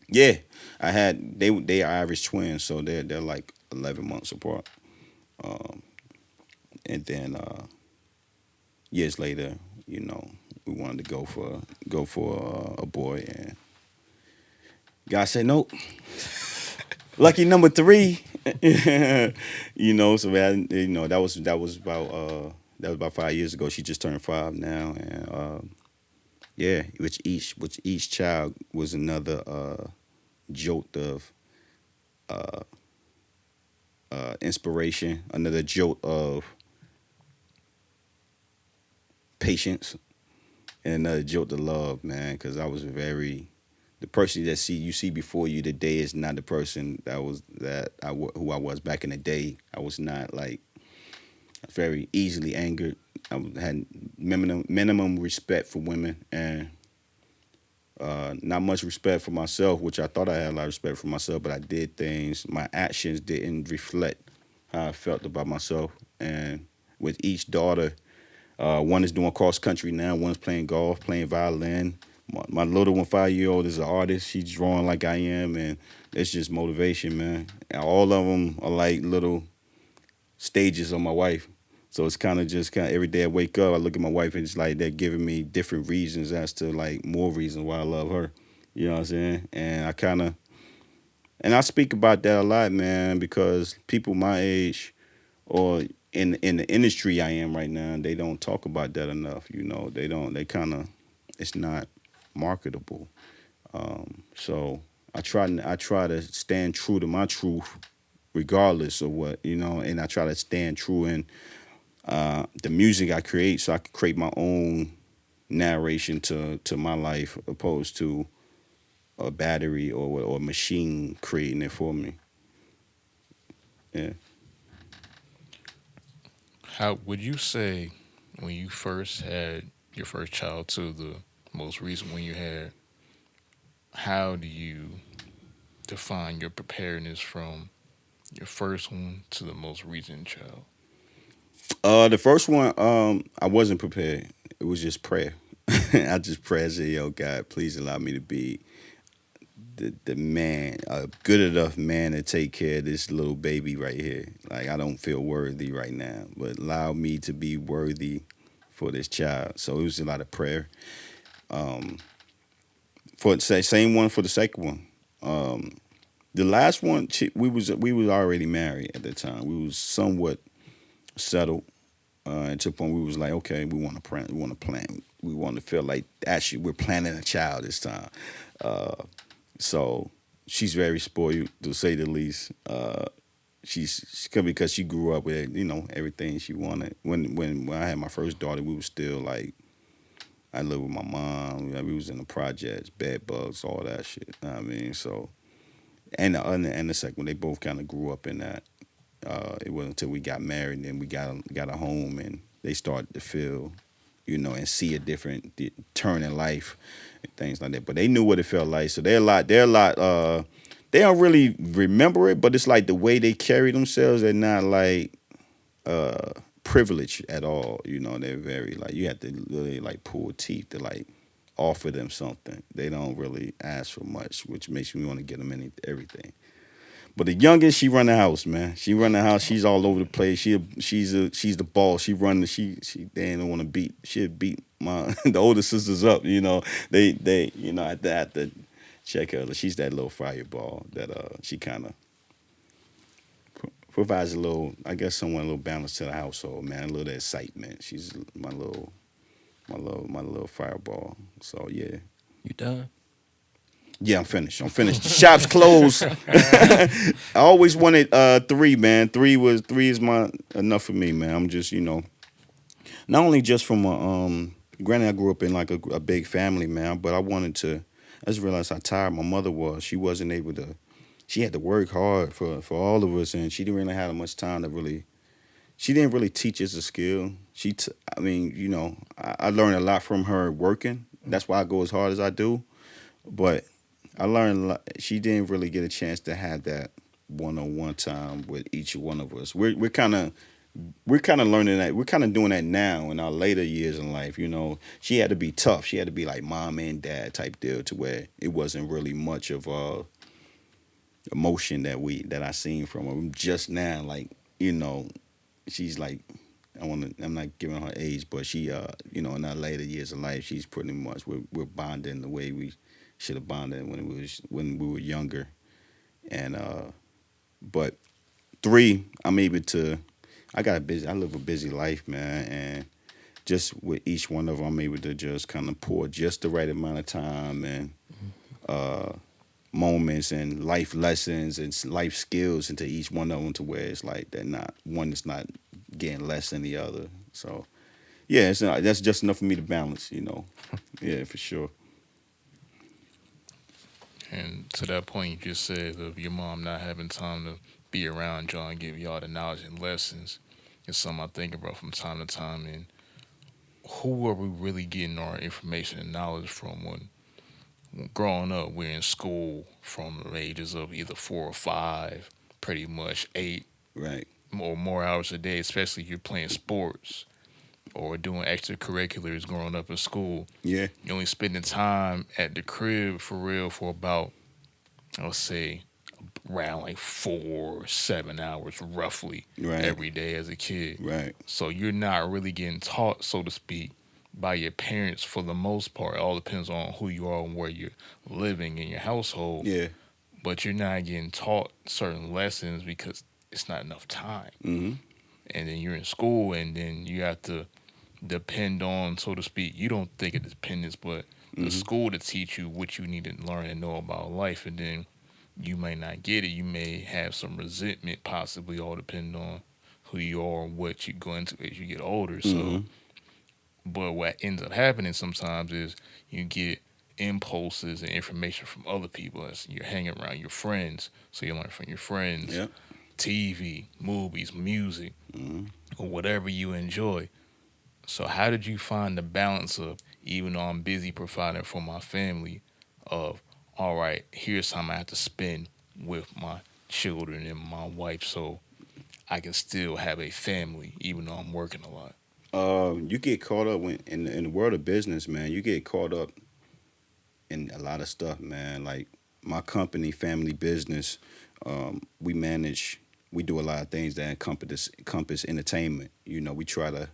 Speaker 1: yeah, they are Irish twins, so they're like 11 months apart. Um, and then years later, you know, we wanted to go for a boy, and God said nope. Lucky number three. So that was about 5 years ago. She just turned 5 now, and yeah, which each child was another jolt of uh, inspiration, another jolt of patience, and another jolt of love, man. Because I was the person that you see before you today is not the person who I was back in the day. I was not like very easily angered. Had minimum respect for women, and not much respect for myself, which I thought I had a lot of respect for myself, but I did things. My actions didn't reflect how I felt about myself. And with each daughter, one is doing cross country now, one's playing golf, playing violin. My little one, 5 year old, is an artist. She's drawing like I am, and it's just motivation, man. And all of them are like little stages of my wife. So it's kind of every day I wake up, I look at my wife, and it's like they're giving me different reasons as to like more reasons why I love her. You know what I'm saying? And I speak about that a lot, man, because people my age or in the industry I am right now, they don't talk about that enough. They don't. They kind of, it's not marketable. So I try to stand true to my truth, regardless of what and I try to stand true in the music I create, so I can create my own narration to my life, opposed to a battery or a machine creating it for me. Yeah.
Speaker 2: How would you say when you first had your first child to the most recent one you had? How do you define your preparedness from your first one to the most recent child?
Speaker 1: The first one, I wasn't prepared. It was just prayer. I just prayed, I said, "Yo, God, please allow me to be the man, a good enough man to take care of this little baby right here. Like I don't feel worthy right now, but allow me to be worthy for this child." So it was a lot of prayer. Um, for same one for the second one. The last one, we was already married at the time. We was somewhat settled. And to the point we was like, okay, we want to feel like actually we're planning a child this time. Uh, so she's very spoiled to say the least. She's because she grew up with everything she wanted. When I had my first daughter, we was still like I lived with my mom. We was in the projects, bed bugs, all that shit. Know what I mean, so and the second one, they both kind of grew up in that. It wasn't until we got married and then we got a home and they started to feel, and see a different turn in life and things like that. But they knew what it felt like, so they're a lot. They don't really remember it, but it's like the way they carry themselves. They're not like uh privileged at all. They're very like you have to really like pull teeth to like offer them something. They don't really ask for much, which makes me want to get them everything. But the youngest, she run the house, man. She run the house. She's all over the place. She's the boss. She they don't want to beat. She'll beat my the older sisters up. They I have to check her. She's that little fireball that she kind of provides a little, I guess, somewhat a little balance to the household, man. A little excitement. She's my little fireball. So yeah.
Speaker 3: You done?
Speaker 1: Yeah, I'm finished. The shop's closed. I always wanted three, man. Three is my enough for me, man. I'm just, not only just from granted I grew up in like a big family, man, but I just realized how tired my mother was. She wasn't able to she had to work hard for all of us and she didn't really have much time to really she didn't really teach us a skill. I mean, I learned a lot from her working. That's why I go as hard as I do. But I learned a lot. She didn't really get a chance to have that one-on-one time with each one of us. We're kind of learning that. We're kind of doing that now in our later years in life. She had to be tough. She had to be like mom and dad type deal to where it wasn't really much of emotion that I seen from her. Just now, like she's like. I'm not giving her age, but she, in our later years of life, she's pretty much we're bonding the way we should have bonded when we were younger, and but three, I'm able to. I live a busy life, man, and just with each one of them, I'm able to just kind of pour just the right amount of time and uh, moments and life lessons and life skills into each one of them to where it's like they're not one is not getting less than the other. So yeah, that's just enough for me to balance. Yeah, for sure.
Speaker 2: And to that point, you just said of your mom not having time to be around y'all and give y'all the knowledge and lessons. It's something I think about from time to time. And who are we really getting our information and knowledge from when growing up? We're in school from the ages of either 4 or 5, pretty much 8
Speaker 1: Right.
Speaker 2: or more hours a day, especially if you're playing sports or doing extracurriculars growing up in school.
Speaker 1: Yeah.
Speaker 2: You only spending time at the crib for real for about, let's say, around like 4 or 7 hours roughly
Speaker 1: Right.
Speaker 2: every day as a kid.
Speaker 1: Right.
Speaker 2: So you're not really getting taught, so to speak, by your parents for the most part. It all depends on who you are and where you're living in your household.
Speaker 1: Yeah.
Speaker 2: But you're not getting taught certain lessons because it's not enough time.
Speaker 1: Mm-hmm.
Speaker 2: And then you're in school and then you have to depend on, so to speak. You don't think of dependence, but the
Speaker 1: Mm-hmm.
Speaker 2: school to teach you what you need to learn and know about life, and then you may not get it. You may have some resentment, possibly, all depending on who you are and what you go into as you get older. So,
Speaker 1: Mm-hmm.
Speaker 2: but what ends up happening sometimes is you get impulses and information from other people as you're hanging around your friends. So you learn from your friends,
Speaker 1: Yeah.
Speaker 2: TV, movies, music,
Speaker 1: Mm-hmm.
Speaker 2: or whatever you enjoy. So how did you find the balance of, even though I'm busy providing for my family, of all right, here's time I have to spend with my children and my wife so I can still have a family even though I'm working a lot.
Speaker 1: You get caught up in the world of business, man. You get caught up in a lot of stuff, man. Like my company, family business, we manage. We do a lot of things that encompass entertainment. We try to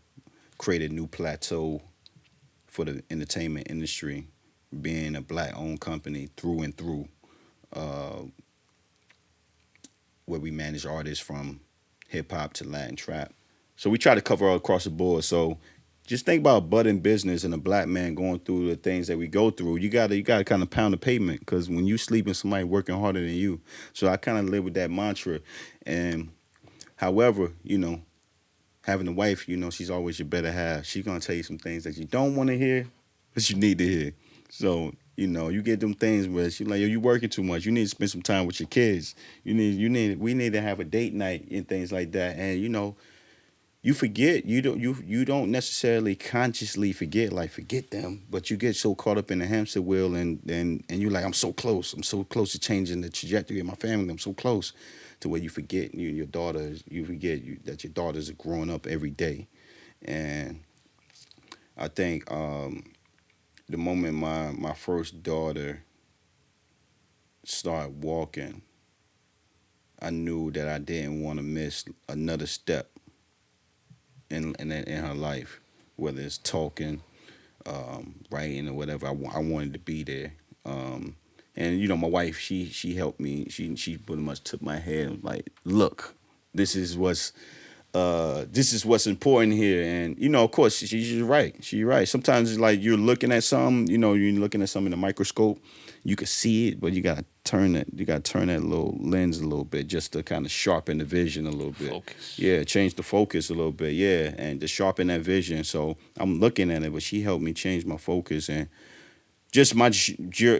Speaker 1: create a new plateau for the entertainment industry, being a black-owned company through and through, uh, where we manage artists from hip hop to Latin trap. So we try to cover all across the board. So just think about budding business and a black man going through the things that we go through. You gotta kind of pound the pavement because when you sleeping, somebody working harder than you. So I kind of live with that mantra. And however, having a wife, she's always your better half. She's gonna tell you some things that you don't want to hear, but you need to hear. So you get them things where she's like, "Yo, you working too much. You need to spend some time with your kids. We need to have a date night and things like that." And you forget you don't necessarily consciously forget them, but you get so caught up in the hamster wheel and you're like, I'm so close to changing the trajectory of my family. I'm so close to where you forget your daughters. You forget that your daughters are growing up every day. And I think the moment my first daughter started walking, I knew that I didn't want to miss another step in her life, whether it's talking, writing, or whatever. I wanted to be there. And my wife, she helped me. She pretty much took my hand and was like, look, this is what's important here. And of course, she's right. She's right. Sometimes it's like you're looking at something. You're looking at something in a microscope. You can see it, but you gotta turn it. You gotta turn that little lens a little bit just to kind of sharpen the vision a little bit.
Speaker 2: Focus.
Speaker 1: Yeah, change the focus a little bit. Yeah, and to sharpen that vision. So I'm looking at it, but she helped me change my focus and just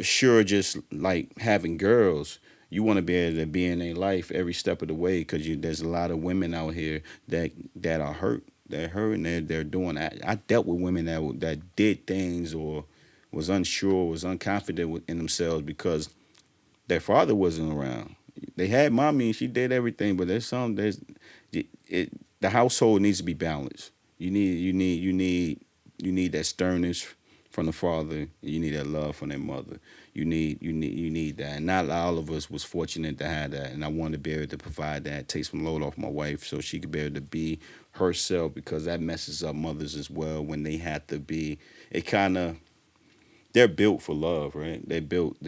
Speaker 1: sure, just like having girls, you want to be able to be in their life every step of the way because there's a lot of women out here that are hurt. They're hurt and they're doing. I dealt with women that did things or was unsure, was unconfident in themselves because their father wasn't around. They had mommy and she did everything, but the household needs to be balanced. You need that sternness from the father. You need that love from their mother. You need that. And not all of us was fortunate to have that. And I wanted to be able to provide that, take some load off my wife so she could be able to be herself because that messes up mothers as well when they have to be. It kind of they're built for love, right? They're built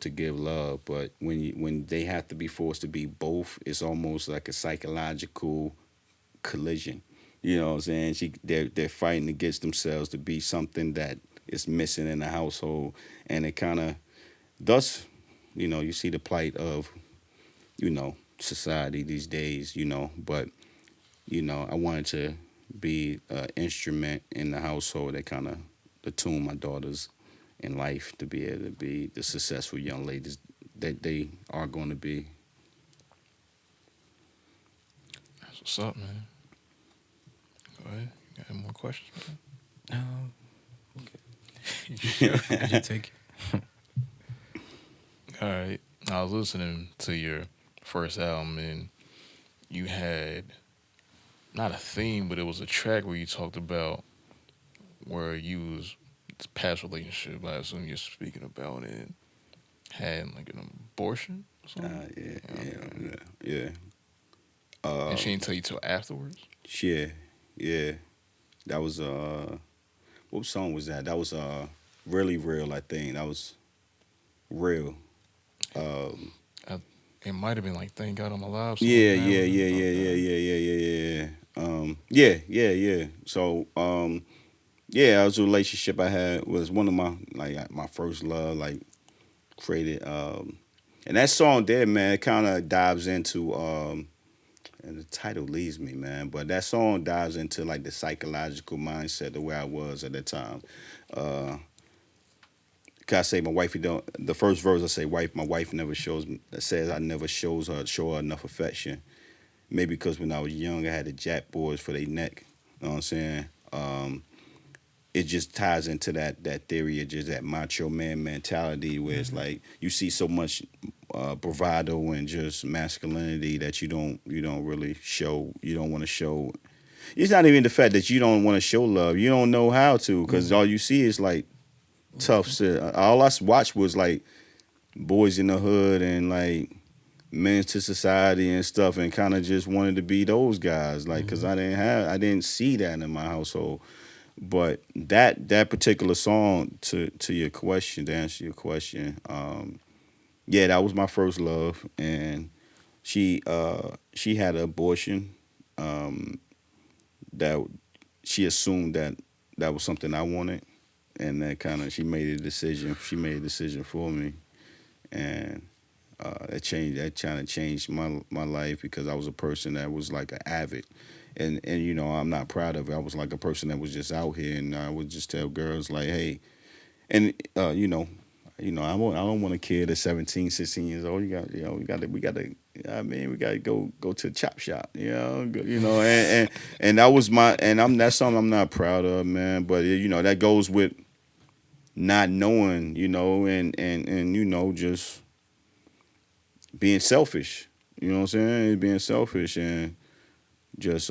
Speaker 1: to give love, but when they have to be forced to be both, it's almost like a psychological collision. You know what I'm saying? They're fighting against themselves to be something that is missing in the household, and it kind of thus, you see the plight of society these days. But I wanted to be an instrument in the household that kind of attune my daughters in life to be able to be the successful young ladies that they are going to be.
Speaker 2: That's what's up, man. Go ahead. You got any more questions?
Speaker 3: Um,
Speaker 2: You sure?
Speaker 3: could you take
Speaker 2: All right. I was listening to your first album, and you had not a theme, but it was a track where you talked about where you was past relationship. I assume you're speaking about it. Had like an abortion or something.
Speaker 1: Yeah,
Speaker 2: Yeah, okay.
Speaker 1: yeah.
Speaker 2: And she didn't tell you till afterwards.
Speaker 1: Yeah, yeah. That was what song was that? That was really real. I think that was real. Um,
Speaker 2: I, it might have been like "Thank God I'm Alive." Something
Speaker 1: yeah,
Speaker 2: like that
Speaker 1: yeah,
Speaker 2: was
Speaker 1: yeah,
Speaker 2: it.
Speaker 1: yeah, yeah,
Speaker 2: Okay.
Speaker 1: yeah, yeah, yeah, yeah, yeah. Yeah. So yeah, it was a relationship I had was one of my first love, like created and that song there, man, it kind of dives into and the title leaves me, man, but that song dives into like the psychological mindset the way I was at that time. Uh, Cause I say my wifey don't. The first verse I say, "Wife, my wife never shows me." That says I never show her enough affection. Maybe because when I was young, I had the jack boys for their neck. You know what I'm saying? It just ties into that theory of just that macho man mentality, where it's
Speaker 3: Mhm.
Speaker 1: like you see so much bravado and just masculinity that you don't really show. You don't want to show. It's not even the fact that you don't want to show love. You don't know how to because
Speaker 3: Mhm.
Speaker 1: all you see is like tough shit. All I watched was like boys in the hood and like men to society and stuff, and kind of just wanted to be those guys, like, cause
Speaker 3: Mhm.
Speaker 1: I didn't see that in my household. But that particular song, to your question, to answer your question, yeah, that was my first love, and she had an abortion. Um, that she assumed that that was something I wanted, and that kind of she made a decision. She made a decision for me, and that kind of changed my life because I was a person that was like an avid, and I'm not proud of it. I was like a person that was just out here, and I would just tell girls like, hey, and I don't want a kid at 17, 16 years old. We got to. I mean, we got to go to the chop shop. And that was that's something I'm not proud of, man. But that goes with not knowing, and just being selfish. You know what I'm saying? Being selfish and just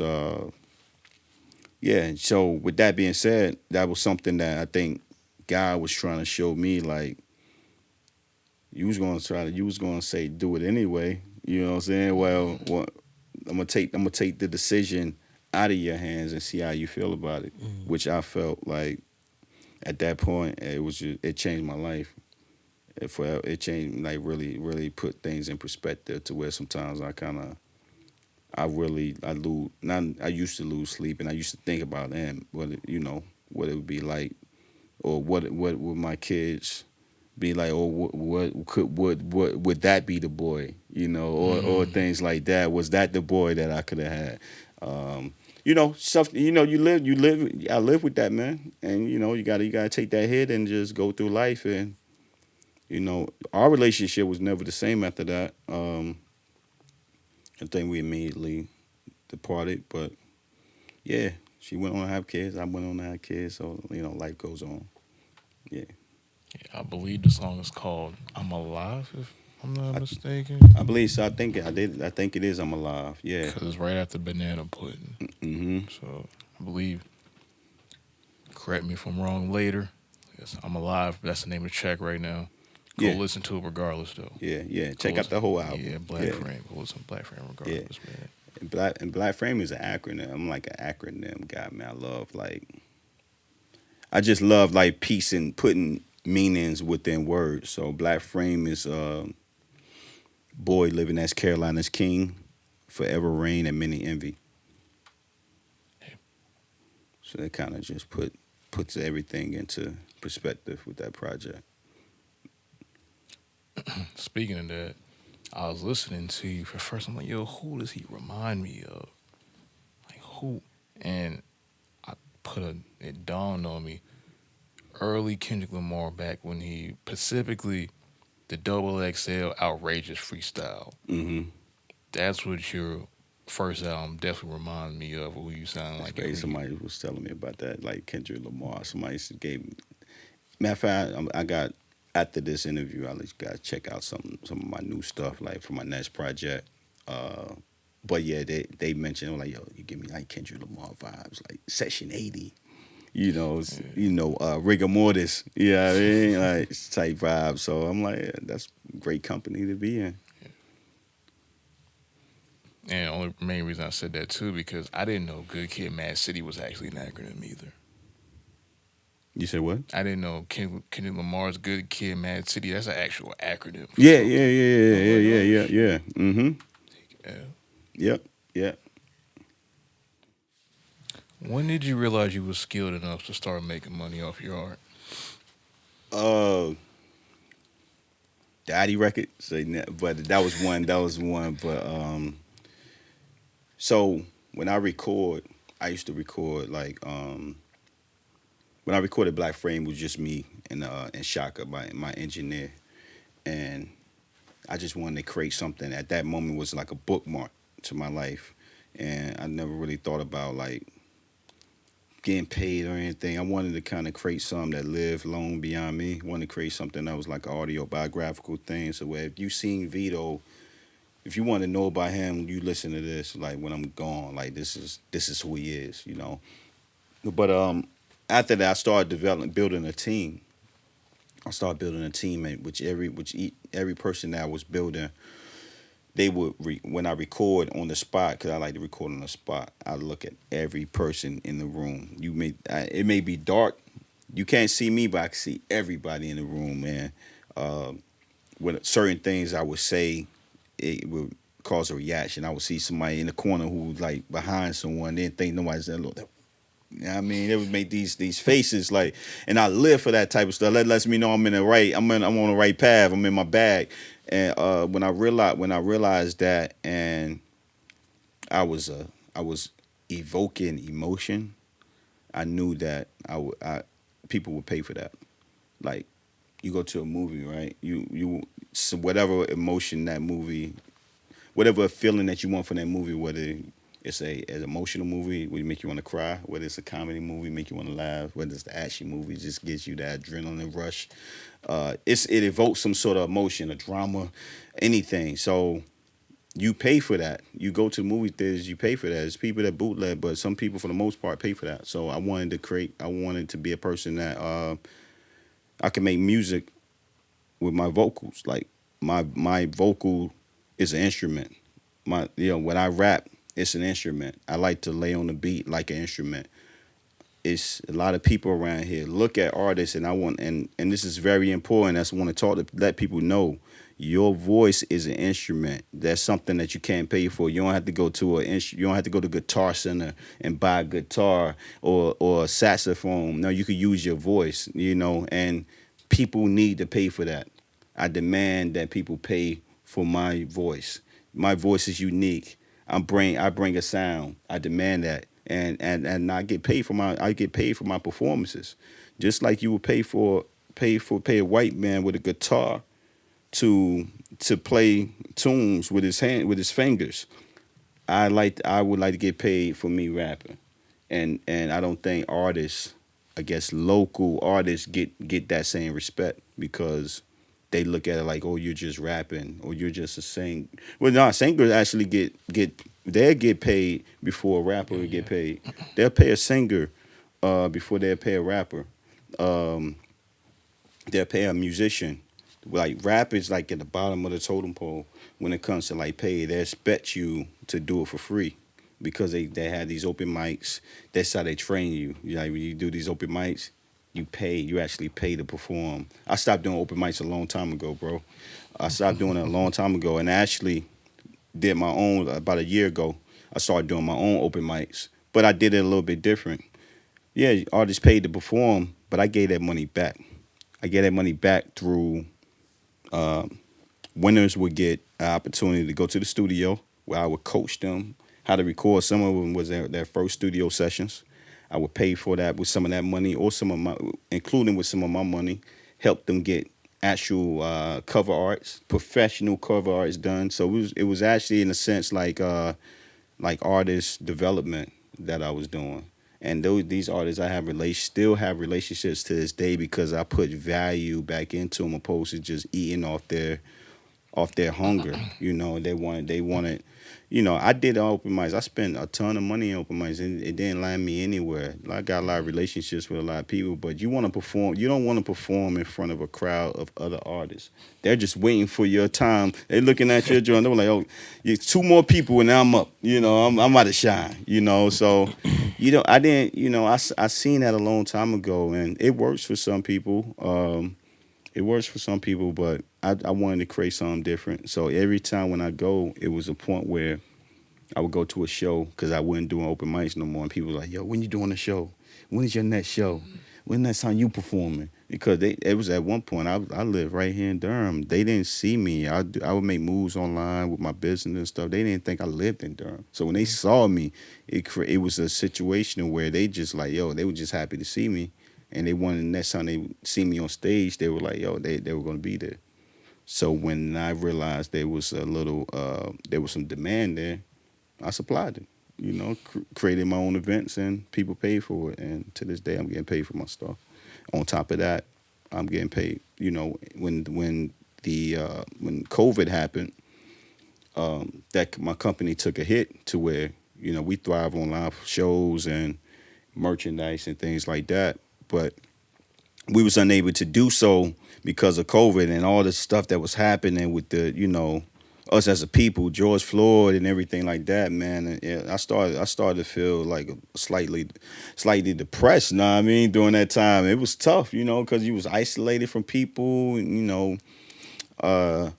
Speaker 1: yeah. So with that being said, that was something that I think God was trying to show me, like you was gonna say do it anyway. You know what I'm saying? Well, I'm gonna take the decision out of your hands and see how you feel about it.
Speaker 3: Mm.
Speaker 1: Which I felt like at that point it changed my life. It changed, like, really put things in perspective to where sometimes I used to lose sleep, and I used to think about what it would be like, or what would my kids be like, or what would that be the boy, or things like that. Was that the boy that I could have had? Stuff. I live with that, man, and you gotta take that hit and just go through life. And our relationship was never the same after that. I think we immediately departed, but yeah, she went on to have kids. I went on to have kids, so life goes on. Yeah,
Speaker 2: I believe the song is called "I'm Alive," if I'm not
Speaker 1: I,
Speaker 2: mistaken.
Speaker 1: I believe so. I think I did. I think it is. I'm alive. Yeah.
Speaker 2: Because it's right after Banana Pudding.
Speaker 1: Hmm.
Speaker 2: So I believe, correct me if I'm wrong later. Yes, I'm Alive. That's the name of the track right now. Go
Speaker 1: Yeah.
Speaker 2: listen to it regardless, though.
Speaker 1: Yeah. Yeah.
Speaker 2: Go
Speaker 1: Check out
Speaker 2: listen.
Speaker 1: the whole
Speaker 2: Yeah,
Speaker 1: album.
Speaker 2: Black
Speaker 1: Yeah.
Speaker 2: Frame. Go listen to Black Frame
Speaker 1: Yeah.
Speaker 2: regardless, man.
Speaker 1: And Black Frame is an acronym. I'm like an acronym guy, man. I just love like piecing, putting meanings within words. So Black Frame is boy living as Carolina's king, forever reign and many envy. So that kind of just puts everything into perspective with that project.
Speaker 2: Speaking of that, I was listening to you for first. I'm like, yo, who does he remind me of? Like who? And I it dawned on me early Kendrick Lamar back when he specifically the double XL outrageous freestyle.
Speaker 1: Hmm.
Speaker 2: That's what your first album definitely reminds me of. Who you sound
Speaker 1: That's
Speaker 2: like?
Speaker 1: crazy. Somebody was telling me about that, like Kendrick Lamar. Somebody gave me. Matter of fact, I got after this interview, I let you guys check out some of my new stuff, like for my next project. Uh, but yeah, they mentioned like, yo, you give me like Kendrick Lamar vibes, like Section 80. Rigor mortis. Yeah, I mean, like type vibe. So I'm like, yeah, that's great company to be in.
Speaker 2: And the only main reason I said that too because I didn't know Good Kid, Mad City was actually an acronym either.
Speaker 1: You said what?
Speaker 2: I didn't know Kendrick Lamar's Good Kid, Mad City. That's an actual acronym for
Speaker 1: Yeah, yeah,
Speaker 2: something.
Speaker 1: yeah,
Speaker 2: I
Speaker 1: yeah,
Speaker 2: was
Speaker 1: yeah,
Speaker 2: like,
Speaker 1: yeah,
Speaker 2: oh
Speaker 1: yeah,
Speaker 2: shit.
Speaker 1: yeah. Mm-hmm.
Speaker 2: Yeah.
Speaker 1: Yep, yep.
Speaker 2: When did you realize you was skilled enough to start making money off your art?
Speaker 1: Uh, Daddy record. But that was one. That was one. But so when I record, I used to record like when I recorded Black Frame, it was just me and Shaka, my engineer, and I just wanted to create something at that moment was like a bookmark to my life, and I never really thought about like getting paid or anything. I wanted to kind of create something that lived long beyond me. I wanted to create something that was like an autobiographical thing. So where if you seen Vito, if you want to know about him, you listen to this. Like when I'm gone, like this is who he is. But after that, I started building a team. I started building a team, in which every person that I was building, they would when I record on the spot, because I like to record on the spot. I look at every person in the room. It may be dark, you can't see me, but I can see everybody in the room, man. Uh, with certain things I would say, it would cause a reaction. I would see somebody in the corner who was like behind someone, didn't think nobody's there. Look, you know what I mean, they would make these faces like, and I live for that type of stuff. That lets me know I'm in the right. I'm on the right path. I'm in my bag. And when I realized that, and I was evoking emotion, I knew that people would pay for that. Like, you go to a movie, right? You so whatever emotion that movie, whatever feeling that you want from that movie, whether it's an emotional movie where you make you want to cry, whether it's a comedy movie make you want to laugh, whether it's the action movie just gives you that adrenaline rush. It evokes some sort of emotion, a drama, anything. So you pay for that. You go to movie theaters, you pay for that. It's people that bootleg, but some people for the most part pay for that. So I wanted to be a person that I can make music with my vocals. Like, my vocal is an instrument. When I rap, it's an instrument. I like to lay on the beat like an instrument. It's a lot of people around here look at artists, and and this is very important. I want to talk to let people know your voice is an instrument. That's something that you can't pay for. You don't have to go to you don't have to go to Guitar Center and buy a guitar or a saxophone. No, you could use your voice, and people need to pay for that. I demand that people pay for my voice. My voice is unique. I bring a sound. I demand that, and I get paid for my performances, just like you would pay a white man with a guitar to play tunes with his fingers. I would like to get paid for me rapping, and I don't think artists, I guess local artists, get that same respect because they look at it like, oh, you're just rapping or you're just a sing. Well, no, singers actually they'll get paid before a rapper will get paid. They'll pay a singer before they'll pay a rapper. Um, they'll pay a musician. Like, rap is like at the bottom of the totem pole when it comes to like pay. They expect you to do it for free because they have these open mics. That's how they train you. Like, when you do these open mics, you pay. You actually pay to perform. I stopped doing open mics a long time ago, bro. I stopped doing it a long time ago, and I actually did my own about a year ago. I started doing my own open mics, but I did it a little bit different. Yeah, artists paid to perform, but I gave that money back. I gave that money back through winners would get an opportunity to go to the studio where I would coach them how to record. Some of them was their first studio sessions. I would pay for that with some of that money, or including with some of my money, help them get actual cover arts, professional cover arts done. So it was actually in a sense like artist development that I was doing. And these artists I have still have relationships to this day because I put value back into them opposed to just eating off their hunger. They wanted. I did open mics. I spent a ton of money on open mics, and it didn't land me anywhere. I got a lot of relationships with a lot of people, but you want to perform. You don't want to perform in front of a crowd of other artists. They're just waiting for your time. They're looking at your joint. They're like, "Oh, you two more people, and now I'm up. I'm about to shine." So, I didn't. I seen that a long time ago, and it works for some people. It works for some people, but I wanted to create something different. So every time when I go, it was a point where I would go to a show because I wasn't doing open mics no more. And people were like, yo, when you doing a show? When is your next show? When next time you performing? Because it was at one point, I lived right here in Durham. They didn't see me. I would make moves online with my business and stuff. They didn't think I lived in Durham. So when they saw me, it was a situation where they just like, yo, they were just happy to see me. And they wanted the next time they see me on stage, they were like, yo, they were going to be there. So when I realized there was there was some demand there, I supplied it. Created my own events and people paid for it. And to this day, I'm getting paid for my stuff. On top of that, I'm getting paid. When COVID happened, that my company took a hit to where we thrive on live shows and merchandise and things like that, but we was unable to do so because of COVID and all the stuff that was happening with us as a people, George Floyd and everything like that, man. And yeah, I started to feel like slightly depressed. Know what I mean? During that time, it was tough, because you was isolated from people. Uh,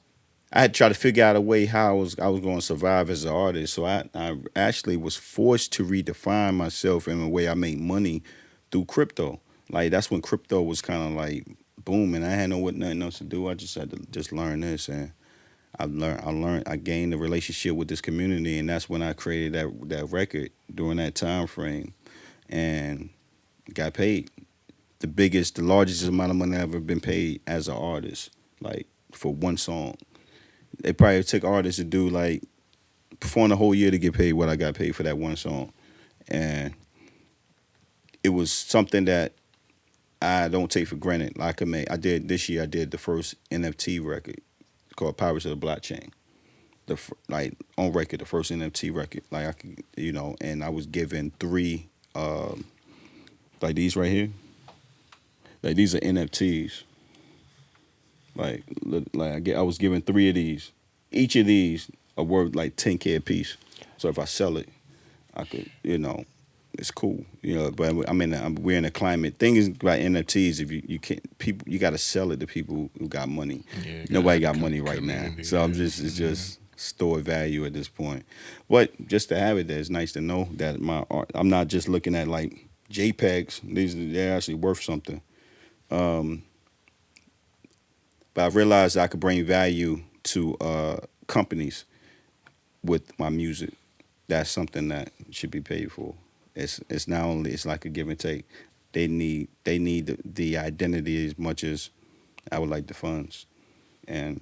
Speaker 1: I had tried to figure out a way how I was going to survive as an artist. So I actually was forced to redefine myself in a way I made money through crypto. Like that's when crypto was kind of like booming. I had nothing else to do. I just had to just learn this, and I gained a relationship with this community, and that's when I created that record during that time frame, and got paid the largest amount of money I've ever been paid as an artist, like for one song. They probably took artists to do like perform the whole year to get paid what I got paid for that one song, and it was something that I don't take for granted. Like I did this year. I did the first NFT record called Pirates of the Blockchain. Like on record, the first NFT record. Like I could, and I was given three, like these right here. Like these are NFTs. I was given three of these. Each of these are worth like 10K a piece. So if I sell it, I could, it's cool. But we're in a climate. Thing is about NFTs, if you can't people, you got to sell it to people who got money.
Speaker 2: Yeah,
Speaker 1: Nobody got money right now,
Speaker 2: community,
Speaker 1: so
Speaker 2: yeah.
Speaker 1: it's just stored value at this point. But just to have it there, it's nice to know that my art. I'm not just looking at like JPEGs. They're actually worth something. Um, but I realized I could bring value to companies with my music. That's something that should be paid for. It's not only it's like a give and take. They need the identity as much as I would like the funds. And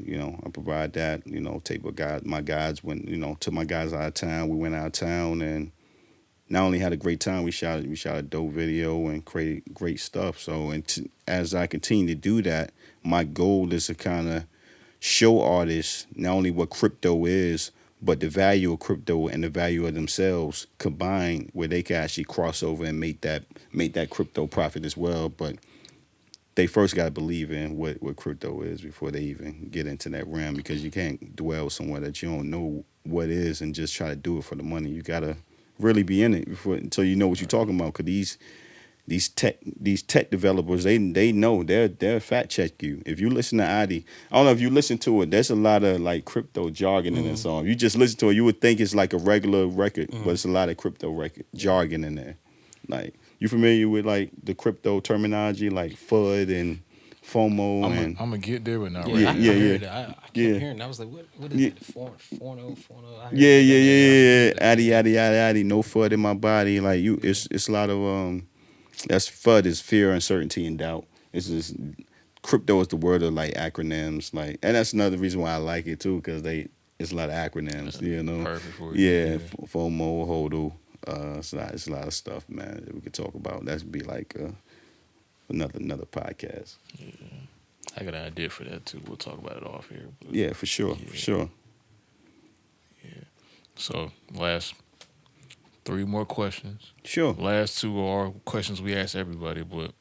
Speaker 1: I provide that. Take my guys when took my guys out of town. We went out of town and not only had a great time, we shot a dope video and created great stuff. So as I continue to do that, my goal is to kind of show artists not only what crypto is, but the value of crypto and the value of themselves combined, where they can actually cross over and make that crypto profit as well. But they first got to believe in what crypto is before they even get into that realm, because you can't dwell somewhere that you don't know what is and just try to do it for the money. You got to really be in it until you know what you're talking about. Because these tech developers, they know they'll fact check you. If you listen to Adi, I don't know if you listen to it. There's a lot of like crypto jargon in that song. You just listen to it, you would think it's like a regular record, but it's a lot of crypto record jargon in there. Like, you familiar with like the crypto terminology like FUD and FOMO
Speaker 2: I'm
Speaker 1: and
Speaker 2: gonna get there, but not
Speaker 3: Yeah,
Speaker 2: right
Speaker 1: yeah,
Speaker 3: I,
Speaker 2: now.
Speaker 1: yeah,
Speaker 3: I
Speaker 1: yeah,
Speaker 3: heard that. I kept
Speaker 1: yeah,
Speaker 3: hearing that. I was like, what is
Speaker 1: yeah,
Speaker 3: it? Forno. I heard
Speaker 1: yeah, yeah,
Speaker 3: that name. I was
Speaker 1: yeah,
Speaker 3: like,
Speaker 1: yeah. Addy, addy, addy, addy. No FUD in my body. Like you, it's a lot of That's FUD is fear, uncertainty, and doubt. It's just crypto is the word of like acronyms, like, and that's another reason why I like it too, because it's a lot of acronyms,
Speaker 2: Perfect for you.
Speaker 1: Yeah,
Speaker 2: Yeah.
Speaker 1: FOMO, HODL. It's a lot of stuff, man, that we could talk about. That'd be like another podcast.
Speaker 2: I got an idea for that too. We'll talk about it off here. But
Speaker 1: Yeah, for sure, for
Speaker 2: yeah,
Speaker 1: sure.
Speaker 2: yeah. So last three more questions.
Speaker 1: Sure.
Speaker 2: Last two are questions we ask everybody, but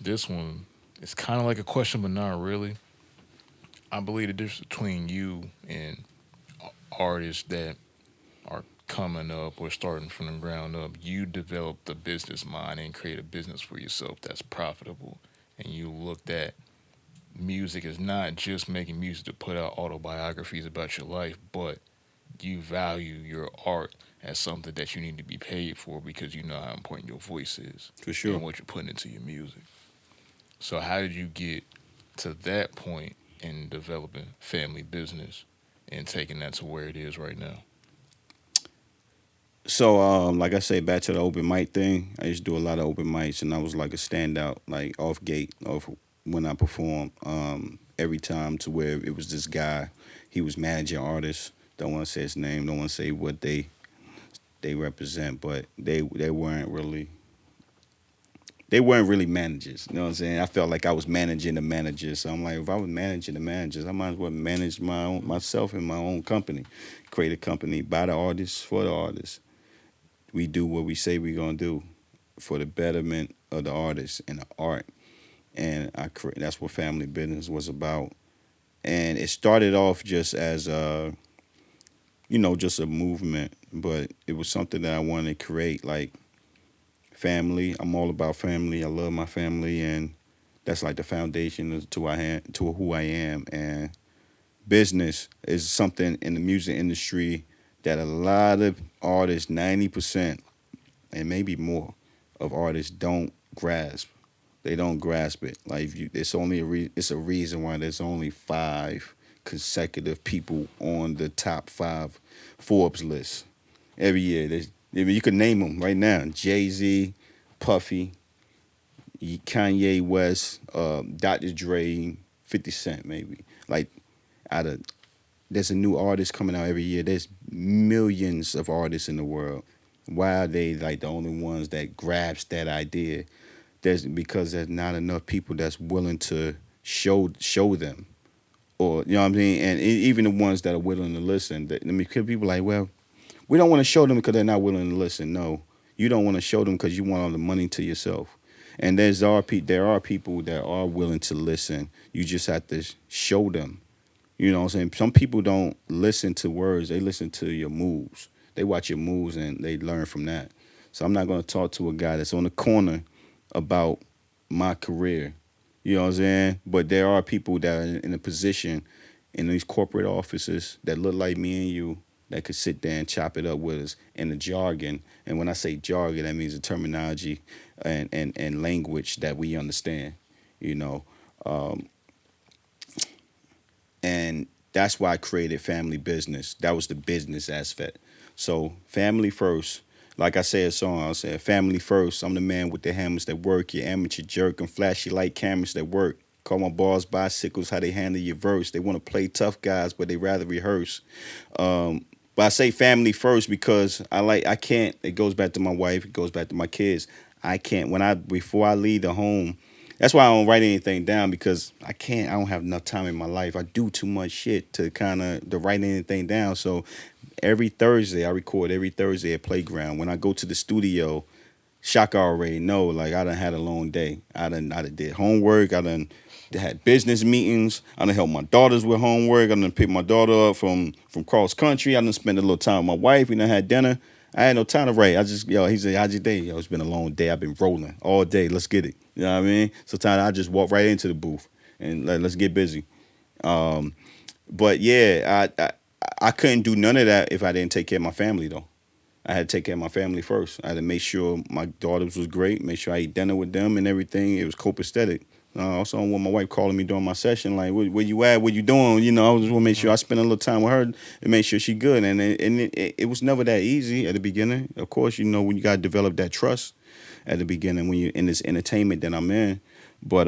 Speaker 2: this one is kind of like a question, but not really. I believe the difference between you and artists that are coming up or starting from the ground up, you develop the business mind and create a business for yourself that's profitable. And you looked at music as not just making music to put out autobiographies about your life, but you value your art as something that you need to be paid for because you know how important your voice is
Speaker 1: For
Speaker 2: and
Speaker 1: sure.
Speaker 2: what you're putting into your music. So how did you get to that point in developing family business and taking that to where it is right now?
Speaker 1: So, like I say, back to the open mic thing. I used to do a lot of open mics, and I was like a standout, like off gate of when I performed. Every time to where it was this guy, he was managing artists. Don't want to say his name. Don't want to say what they represent, but they weren't really managers. You know what I'm saying? I felt like I was managing the managers. So I'm like, if I was managing the managers, I might as well manage myself in my own company, create a company by the artists for the artists. We do what we say we're gonna do for the betterment of the artist and the art. And that's what family business was about. And it started off just as just a movement, but it was something that I wanted to create, like family. I'm all about family. I love my family, and that's like the foundation to who I am. And business is something in the music industry that a lot of artists, 90% and maybe more of artists don't grasp. They don't grasp it. Like if you, it's only it's a reason why there's only five consecutive people on the top five Forbes list every year. I mean, you can name them right now: Jay-Z, Puffy, Kanye West, Dr. Dre, 50 Cent, maybe. Like out of there's a new artist coming out every year. There's millions of artists in the world. Why are they like the only ones that grasp that idea? There's because there's not enough people that's willing to show them, or you know what I mean. And even the ones that are willing to listen. I mean, people like, well, we don't want to show them because they're not willing to listen. No, you don't want to show them because you want all the money to yourself. And there are people that are willing to listen. You just have to show them. You know what I'm saying? Some people don't listen to words, they listen to your moves. They watch your moves and they learn from that. So I'm not going to talk to a guy that's on the corner about my career. You know what I'm saying? But there are people that are in a position in these corporate offices that look like me and you that could sit there and chop it up with us in the jargon. And when I say jargon, that means the terminology and language that we understand, you know. Um, and that's why I created family business. That was the business aspect. So family first. Like I said, a song I said, family first. I'm the man with the hammers that work, your amateur jerk and flashy light cameras that work. Call my balls bicycles, how they handle your verse. They want to play tough guys, but they rather rehearse. But I say family first because I can't. It goes back to my wife. It goes back to my kids. I can't before I leave the home. That's why I don't write anything down because I can't. I don't have enough time in my life. I do too much shit to kind of to write anything down. So every Thursday I record every Thursday at Playground. When I go to the studio, Shaka already know. Like I done had a long day. I done did homework. I done had business meetings. I done helped my daughters with homework. I done picked my daughter up from cross country. I done spent a little time with my wife. We done had dinner. I had no time to write. I just he said, how's your day? Yo, it's been a long day. I've been rolling all day. Let's get it. You know what I mean? Sometimes I just walk right into the booth and let's get busy. Um, but yeah, I couldn't do none of that if I didn't take care of my family though. I had to take care of my family first. I had to make sure my daughters was great, make sure I ate dinner with them and everything. It was copacetic. Also, when my wife calling me during my session, like, where you at? What you doing? You know, I just want to make sure I spend a little time with her and make sure she good. And it was never that easy at the beginning. Of course, you know, when you got to develop that trust at the beginning when you're in this entertainment that I'm in. But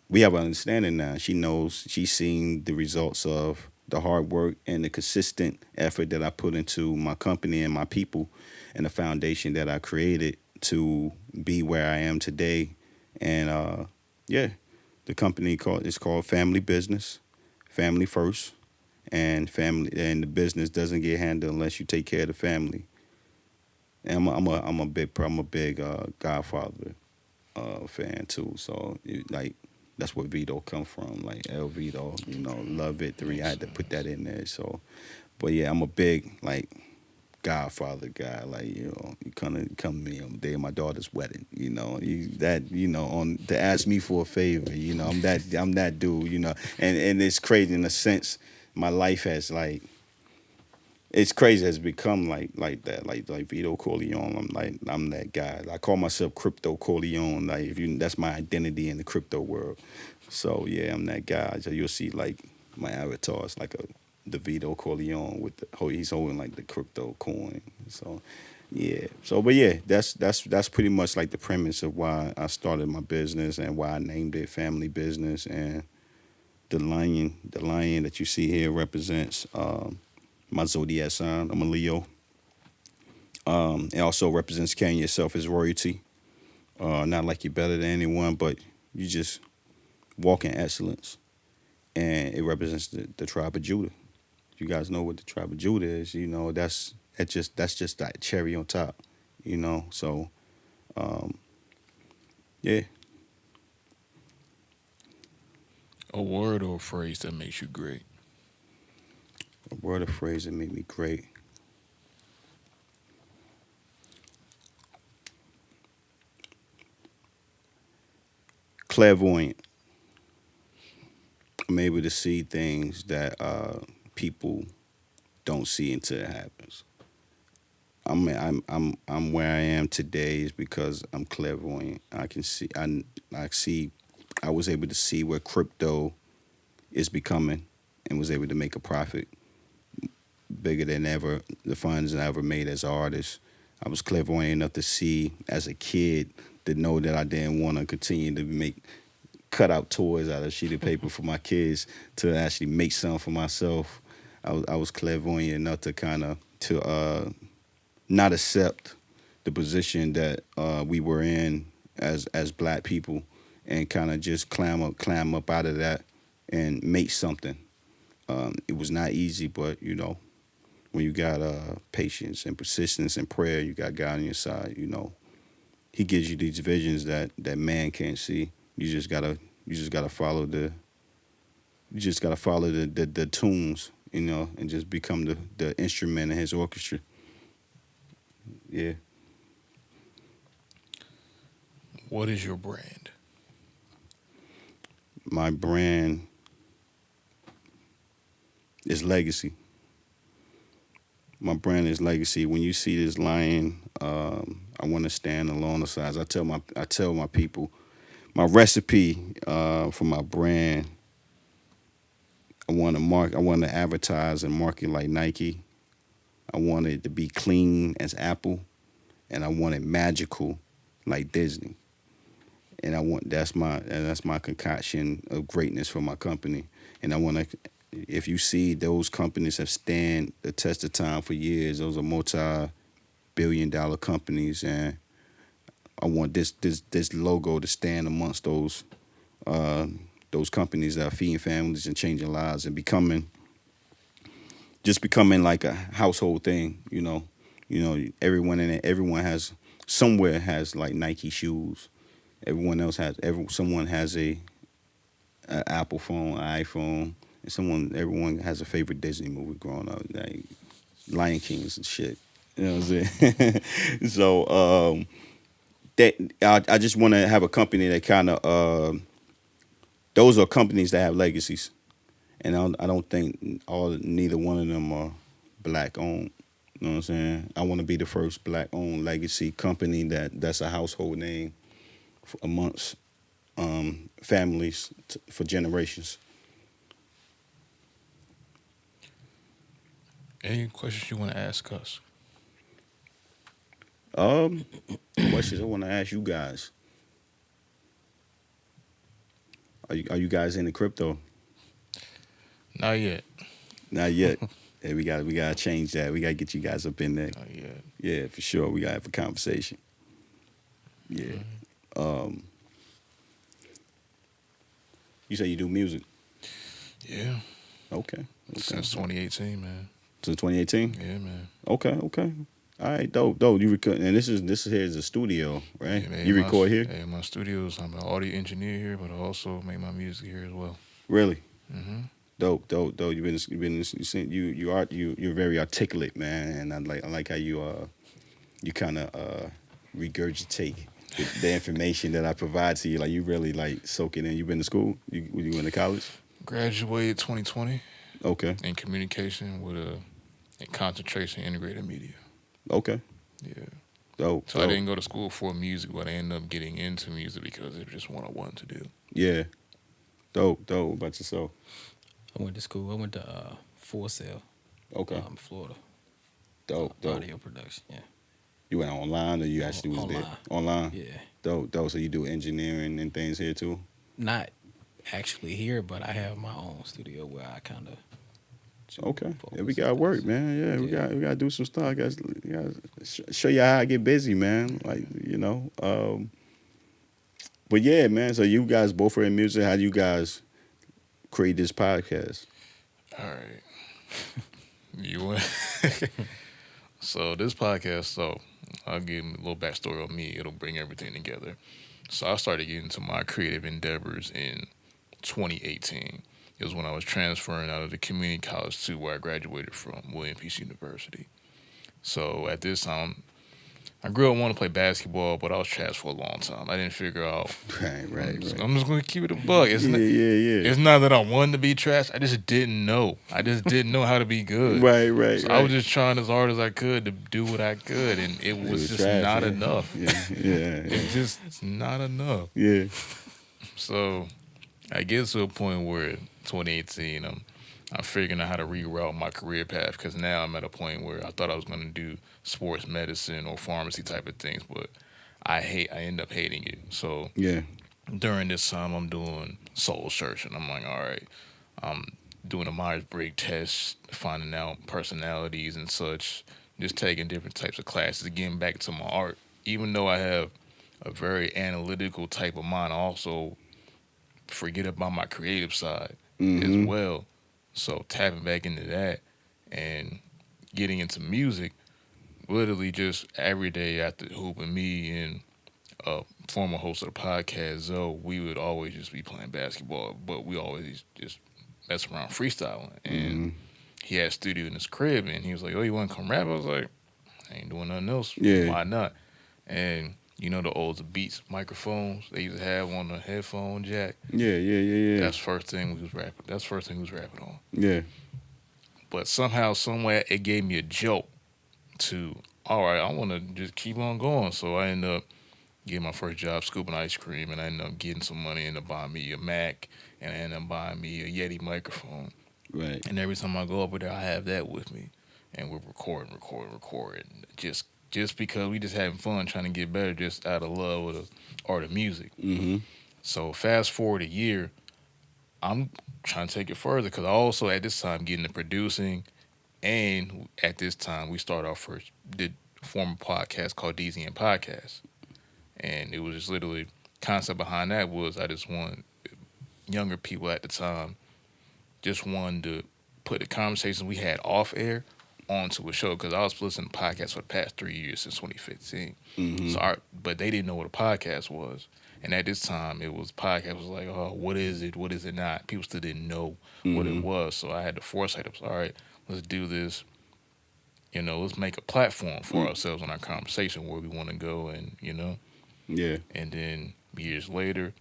Speaker 1: we have an understanding now. She knows, she's seen the results of the hard work and the consistent effort that I put into my company and my people and the foundation that I created to be where I am today. And yeah, the company called Family Business, family first, and family and the business doesn't get handled unless you take care of the family. And I'm a big Godfather fan too. So like that's where Vito come from, like LVitto, you know, love it. Three, I
Speaker 2: Makes
Speaker 1: had to put
Speaker 2: sense.
Speaker 1: that in there. So, but yeah, I'm a big like Godfather guy. Like you come to me on the day of my daughter's wedding. You know, on to ask me for a favor. You know, I'm that dude. You know, and it's crazy in a sense. My life has like it's crazy has become like that like Vito Corleone. I'm that guy. I call myself Crypto Corleone. Like if you that's my identity in the crypto world. So yeah, I'm that guy. So you'll see like my avatar is like a the Vito Corleone with he's holding like the crypto coin. So yeah. So but yeah, that's pretty much like the premise of why I started my business and why I named it Family Business. And the lion that you see here represents my zodiac sign. I'm a Leo. It also represents carrying yourself as royalty. Not like you're better than anyone, but you just walk in excellence. And it represents the tribe of Judah. You guys know what the tribe of Judah is. You know that's just that cherry on top. You know, so yeah,
Speaker 2: A word or a phrase that makes you great.
Speaker 1: a word or phrase that made me great. Clairvoyant. I'm able to see things that people don't see until it happens. I'm where I am today is because I'm clairvoyant. I can see I see I was able to see where crypto is becoming and was able to make a profit bigger than ever the funds I ever made as an artist. I was clairvoyant enough to see as a kid to know that I didn't want to continue to make cut out toys out of a sheet of paper for my kids to actually make something for myself. I was clairvoyant enough to kind of to not accept the position that we were in as black people and kind of just climb up out of that and make something. It was not easy, but when you got patience and persistence and prayer, you got God on your side. He gives you these visions that man can't see. You just gotta follow the tunes, and just become the instrument in his orchestra. Yeah.
Speaker 2: What is your brand?
Speaker 1: My brand is legacy. My brand is legacy. When you see this lion, I want to stand along the sides. I tell my people my recipe for my brand. I want to advertise and market like Nike. I want it to be clean as Apple, and I want it magical like Disney. And that's my concoction of greatness for my company. And I want to, if you see those companies have stand the test of time for years, those are multi-billion-dollar companies, and I want this logo to stand amongst uh, those companies that are feeding families and changing lives and becoming like a household thing. Everyone has somewhere has like Nike shoes. Someone has a Apple phone, iPhone, and everyone has a favorite Disney movie growing up, like Lion Kings and shit. You know what I'm saying? So that I just want to have a company that kind of those are companies that have legacies, and I don't think neither one of them are black owned. You know what I'm saying? I want to be the first black owned legacy company that's a household name amongst families for generations.
Speaker 2: Any questions you want to ask us?
Speaker 1: Um, Questions I want to ask you guys. Are you guys into crypto?
Speaker 2: Not yet.
Speaker 1: Not yet. Yeah, we gotta change that. We gotta get you guys up in there.
Speaker 2: Not yet.
Speaker 1: Yeah, for sure. We gotta have a conversation. Yeah. Um, you say you do music?
Speaker 2: Yeah.
Speaker 1: Okay.
Speaker 2: Since 2018, man.
Speaker 1: Since 2018.
Speaker 2: Yeah, man.
Speaker 1: Okay. Okay. All right. Dope. You record, and this is here is a studio, right?
Speaker 2: Yeah,
Speaker 1: You record here?
Speaker 2: Yeah, my studios. I'm an audio engineer here, but I also make my music here as well.
Speaker 1: Really?
Speaker 2: Mm-hmm.
Speaker 1: Dope. You're very articulate, man, and I like how you kind of regurgitate the information that I provide to you. Like you really like soak it in. You been to school? You went to college?
Speaker 2: Graduated 2020
Speaker 1: Okay.
Speaker 2: in communication with a concentration in integrated media.
Speaker 1: Okay.
Speaker 2: Yeah.
Speaker 1: Dope.
Speaker 2: So I didn't go to school for music, but I ended up getting into music because it was just what I wanted to do.
Speaker 1: Yeah. Dope. What about yourself?
Speaker 3: I went to school. I went to Full Sail,
Speaker 1: Okay.
Speaker 3: Florida.
Speaker 1: Dope.
Speaker 3: Audio production. Yeah.
Speaker 1: You went online or you actually was
Speaker 3: Online.
Speaker 1: there? Online.
Speaker 3: Yeah.
Speaker 1: Dope. So you do engineering and things here too?
Speaker 3: Not actually here, but I have my own studio where I kind of.
Speaker 1: Okay. Yeah, we got work, man. Yeah, we got to do some stuff. I got show you how I get busy, man. Like But yeah, man. So you guys both are in music. How do you guys create this podcast?
Speaker 2: All right. You want? So this podcast. So I'll give a little backstory on me. It'll bring everything together. So I started getting into my creative endeavors in 2018. It was when I was transferring out of the community college to where I graduated from, William Peace University. So at this time, I grew up wanting to play basketball, but I was trash for a long time. I didn't figure out.
Speaker 1: Right.
Speaker 2: I'm just going to keep it a bug.
Speaker 1: Yeah.
Speaker 2: It's not that I wanted to be trash. I just didn't know. I just didn't know how to be good. So I was just trying as hard as I could to do what I could, and it was just
Speaker 1: trash,
Speaker 2: not
Speaker 1: yeah.
Speaker 2: enough.
Speaker 1: Yeah.
Speaker 2: It's just not enough.
Speaker 1: Yeah.
Speaker 2: So I get to a point where 2018, I'm figuring out how to reroute my career path because now I'm at a point where I thought I was going to do sports medicine or pharmacy type of things, but I end up hating it. So
Speaker 1: Yeah.
Speaker 2: during this time, I'm doing soul searching. I'm like, all right, I'm doing a Myers-Briggs test, finding out personalities and such, just taking different types of classes, getting back to my art. Even though I have a very analytical type of mind, I also forget about my creative side as
Speaker 1: Mm-hmm.
Speaker 2: well. So tapping back into that and getting into music, literally just every day after hooping, me and a former host of the podcast, Zoe, we would always just be playing basketball, but we always just mess around freestyling. And
Speaker 1: Mm-hmm.
Speaker 2: he had a studio in his crib, and he was like, "Oh, you want to come rap?" I was like, "I ain't doing nothing else.
Speaker 1: Yeah.
Speaker 2: Why not?" And you know the old Beats microphones they used to have on the headphone jack.
Speaker 1: Yeah.
Speaker 2: That's first thing we was rapping. That's first thing we was rapping on.
Speaker 1: Yeah.
Speaker 2: But somehow, somewhere, it gave me a jolt to, all right, I want to just keep on going. So I ended up getting my first job scooping ice cream, and I ended up getting some money and buying me a Mac, and I ended up buying me a Yeti microphone.
Speaker 1: Right.
Speaker 2: And every time I go over there, I have that with me, and we're recording, just because we just having fun, trying to get better, just out of love with the art of music.
Speaker 1: Mm-hmm.
Speaker 2: So fast forward a year, I'm trying to take it further because I also at this time getting into producing, and at this time we started our first did form a podcast called DZN Podcast, and it was just literally concept behind that was I just want younger people at the time just wanted to put the conversations we had off air onto a show because I was listening to podcasts for the past 3 years since 2015.
Speaker 1: Mm-hmm.
Speaker 2: But they didn't know what a podcast was. And at this time, it was podcast was like, oh, what is it? What is it not? People still didn't know what it was. So I had the foresight of, all right, let's do this. Let's make a platform for ourselves in our conversation where we want to go and,
Speaker 1: Yeah.
Speaker 2: And then years later,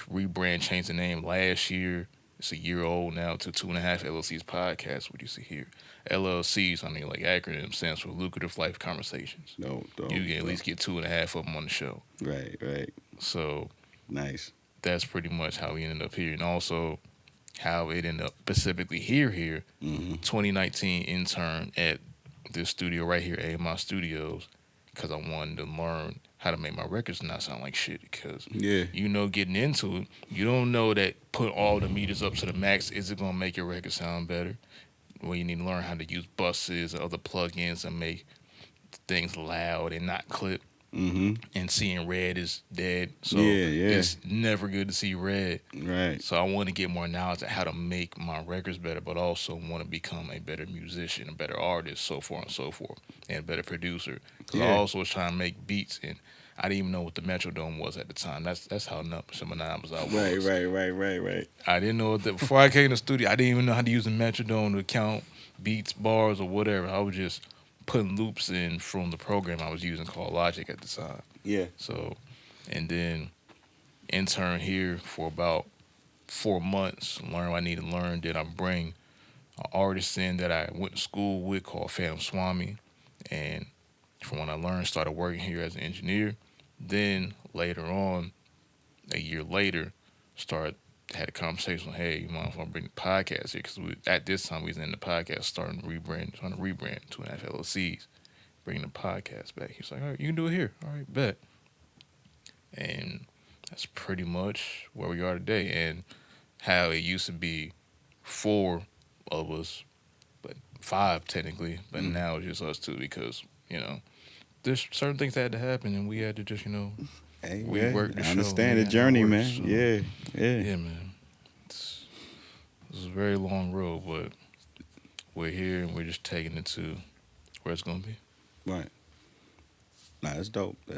Speaker 2: rebrand, change the name last year. It's a year old now to 2.5 LLCs podcast. What do you see here? LLCs, I mean, like acronym stands for Lucrative Life Conversations.
Speaker 1: No.
Speaker 2: You can at least get 2.5 of them on the show.
Speaker 1: Right.
Speaker 2: So
Speaker 1: Nice.
Speaker 2: that's pretty much how we ended up here. And also how it ended up specifically here.
Speaker 1: Mm-hmm.
Speaker 2: 2019 intern at this studio right here, AMI Studios, because I wanted to learn how to make my records not sound like shit. Because getting into it, you don't know that put all the meters up to the max is it gonna make your record sound better. Well, you need to learn how to use buses and other plugins and make things loud and not clip.
Speaker 1: Mm-hmm.
Speaker 2: And seeing red is dead, so
Speaker 1: Yeah.
Speaker 2: it's never good to see red.
Speaker 1: Right.
Speaker 2: So I want to get more knowledge of how to make my records better, but also want to become a better musician, a better artist, so forth and so forth, and a better producer. Because I also was trying to make beats, and I didn't even know what the Metrodome was at the time. That's how synonymous I was.
Speaker 1: Right.
Speaker 2: I didn't know that before I came to the studio. I didn't even know how to use the Metrodome to count beats, bars, or whatever. I was just putting loops in from the program I was using called Logic at the time.
Speaker 1: Yeah.
Speaker 2: So, and then intern here for about 4 months, learn what I need to learn. Then I bring an artist in that I went to school with called Phantom Swami. And from when I learned, started working here as an engineer. Then later on, a year later, had a conversation. Hey, you mind if I bring the podcast here? Because at this time we was in the podcast trying to rebrand 2.5 LLCs, bringing the podcast back. He's like, all right, you can do it here. All right, bet. And that's pretty much where we are today. And how it used to be 4 of us, but 5 technically, but now it's just us 2 because there's certain things that had to happen, and we had to just
Speaker 1: Hey,
Speaker 2: we worked the
Speaker 1: I
Speaker 2: show.
Speaker 1: understand the journey, man.
Speaker 2: So,
Speaker 1: Yeah,
Speaker 2: man. This is a very long road, but we're here and we're just taking it to where it's gonna be.
Speaker 1: Right. Nah, that's dope.
Speaker 2: Yeah.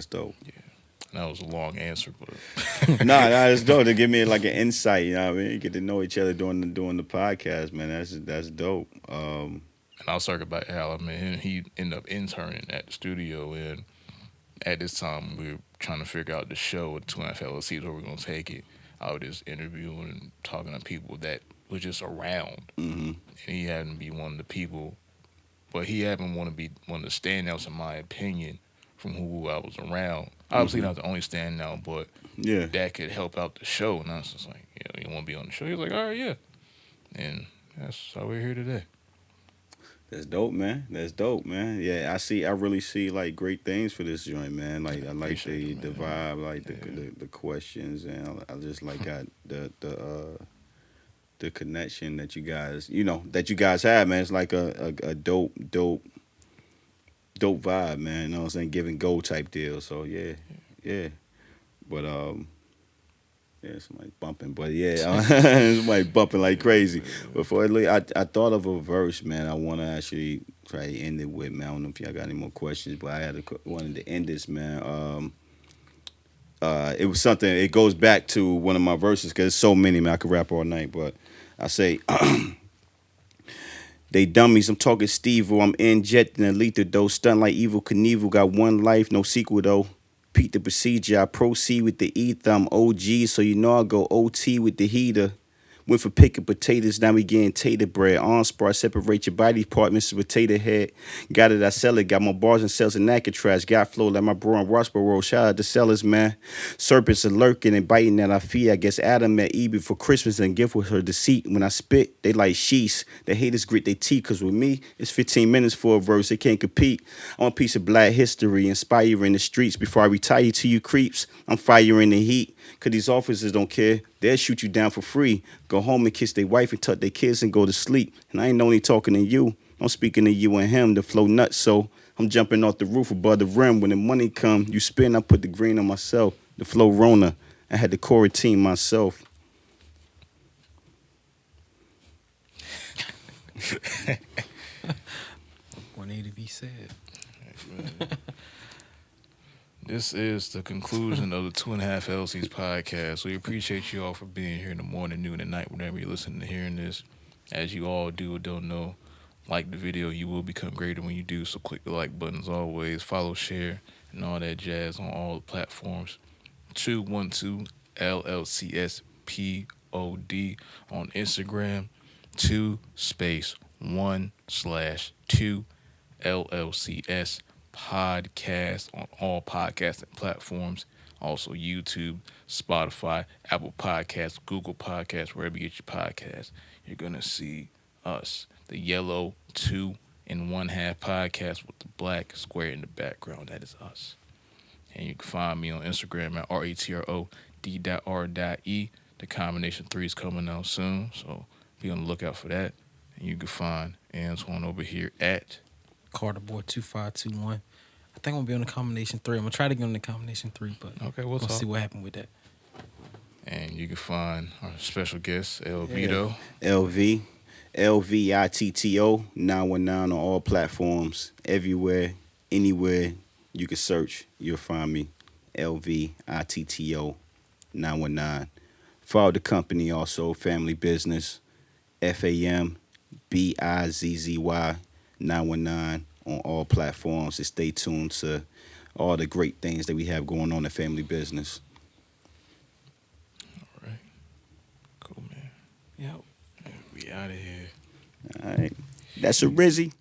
Speaker 2: And that was a long answer, but
Speaker 1: nah, it's dope to give me like an insight. You know what I mean? Get to know each other doing the podcast, man. That's dope.
Speaker 2: And I'll circle back Al. I mean, he ended up interning at the studio, and at this time we were trying to figure out the show with 2.5 LLCs where we're gonna take it. I was just interviewing and talking to people that was just around.
Speaker 1: Mm-hmm.
Speaker 2: And he happened to be one of the people, but he happened to want to be one of the standouts in my opinion from who I was around. Obviously
Speaker 1: Mm-hmm.
Speaker 2: not the only standout, but
Speaker 1: Yeah.
Speaker 2: that could help out the show. And I was just like, yeah, you want to be on the show? He was like, all right, yeah. And that's how we're here today.
Speaker 1: That's dope, man. That's dope, man. Yeah, I really see like great things for this joint, man. Like I like
Speaker 2: Appreciate
Speaker 1: the
Speaker 2: it, man.
Speaker 1: vibe, like
Speaker 2: Yeah.
Speaker 1: the questions, and I just like got the connection that you guys, that you guys have, man. It's like a dope vibe, man. You know what I'm saying? Giving gold type deal. So yeah, yeah. But yeah, somebody bumping, but yeah, somebody bumping like crazy. Before I thought of a verse, man. I want to actually try to end it with, man. I don't know if y'all got any more questions, but wanted to end this, man. It was something. It goes back to one of my verses because there's so many, man. I could rap all night, but I say. They dummies, I'm talking Steve, I'm injecting a lethal dose. Stunned like Evil Knievel, got one life, no sequel though. Repeat the procedure, I proceed with the ether. I'm OG, so you know I go OT with the heater. Went for picking potatoes, now we getting tater bread. On spar, separate your body part, Mr. Potato Head. Got it, I sell it. Got my bars and sales in Alcatraz. Got flow like my bro on Rossboro. Shout out to sellers, man. Serpents are lurking and biting at our feet. I guess Adam met Eve before Christmas and gift with her deceit. When I spit, they like sheesh. The haters grit their teeth, cause with me, it's 15 minutes for a verse. They can't compete. I'm a piece of black history, inspire you in the streets. Before I retire to you creeps, I'm firing the heat. Cause these officers don't care. They'll shoot you down for free. Go home and kiss their wife and tuck their kids and go to sleep. And I ain't only talking to you. I'm speaking to you and him, the flow nuts. So I'm jumping off the roof above the rim. When the money come, you spin, I put the green on myself. The flow Rona. I had to quarantine myself.
Speaker 3: What need to be said.
Speaker 2: This is the conclusion of the 2.5 LCs podcast. We appreciate you all for being here in the morning, noon, and night, whenever you're listening to hearing this. As you all do or don't know, like the video, you will become greater when you do. So click the like button as always. Follow, share, and all that jazz on all the platforms. 212 LLCSPOD on Instagram. 2 space 1/2 LLCS podcast on all podcasting platforms. Also YouTube, Spotify, Apple Podcasts, Google Podcasts, wherever you get your podcasts. You're gonna see us, the yellow 2.5 podcast with the black square in the background. That is us. And you can find me on Instagram at RETROD.R.E. The combination 3 is coming out soon, so be on the lookout for that. And you can find Antoine over here at
Speaker 3: Carter Boy 2521. I think I'm gonna be on the combination 3. I'm gonna try to get on the combination 3, but
Speaker 2: Okay, we'll
Speaker 3: we'll
Speaker 2: talk.
Speaker 3: see what happened with that.
Speaker 2: And you can find our special guest, LVitto.
Speaker 1: LVitto 919 on all platforms, everywhere, anywhere you can search, you'll find me. LVitto 919. Follow the company also, Family Business, FAMBIZZY 919 on all platforms. And stay tuned to all the great things that we have going on in Family Business.
Speaker 2: All right. Cool, man.
Speaker 3: Yep.
Speaker 2: We out of here.
Speaker 1: All right. That's a Rizzy.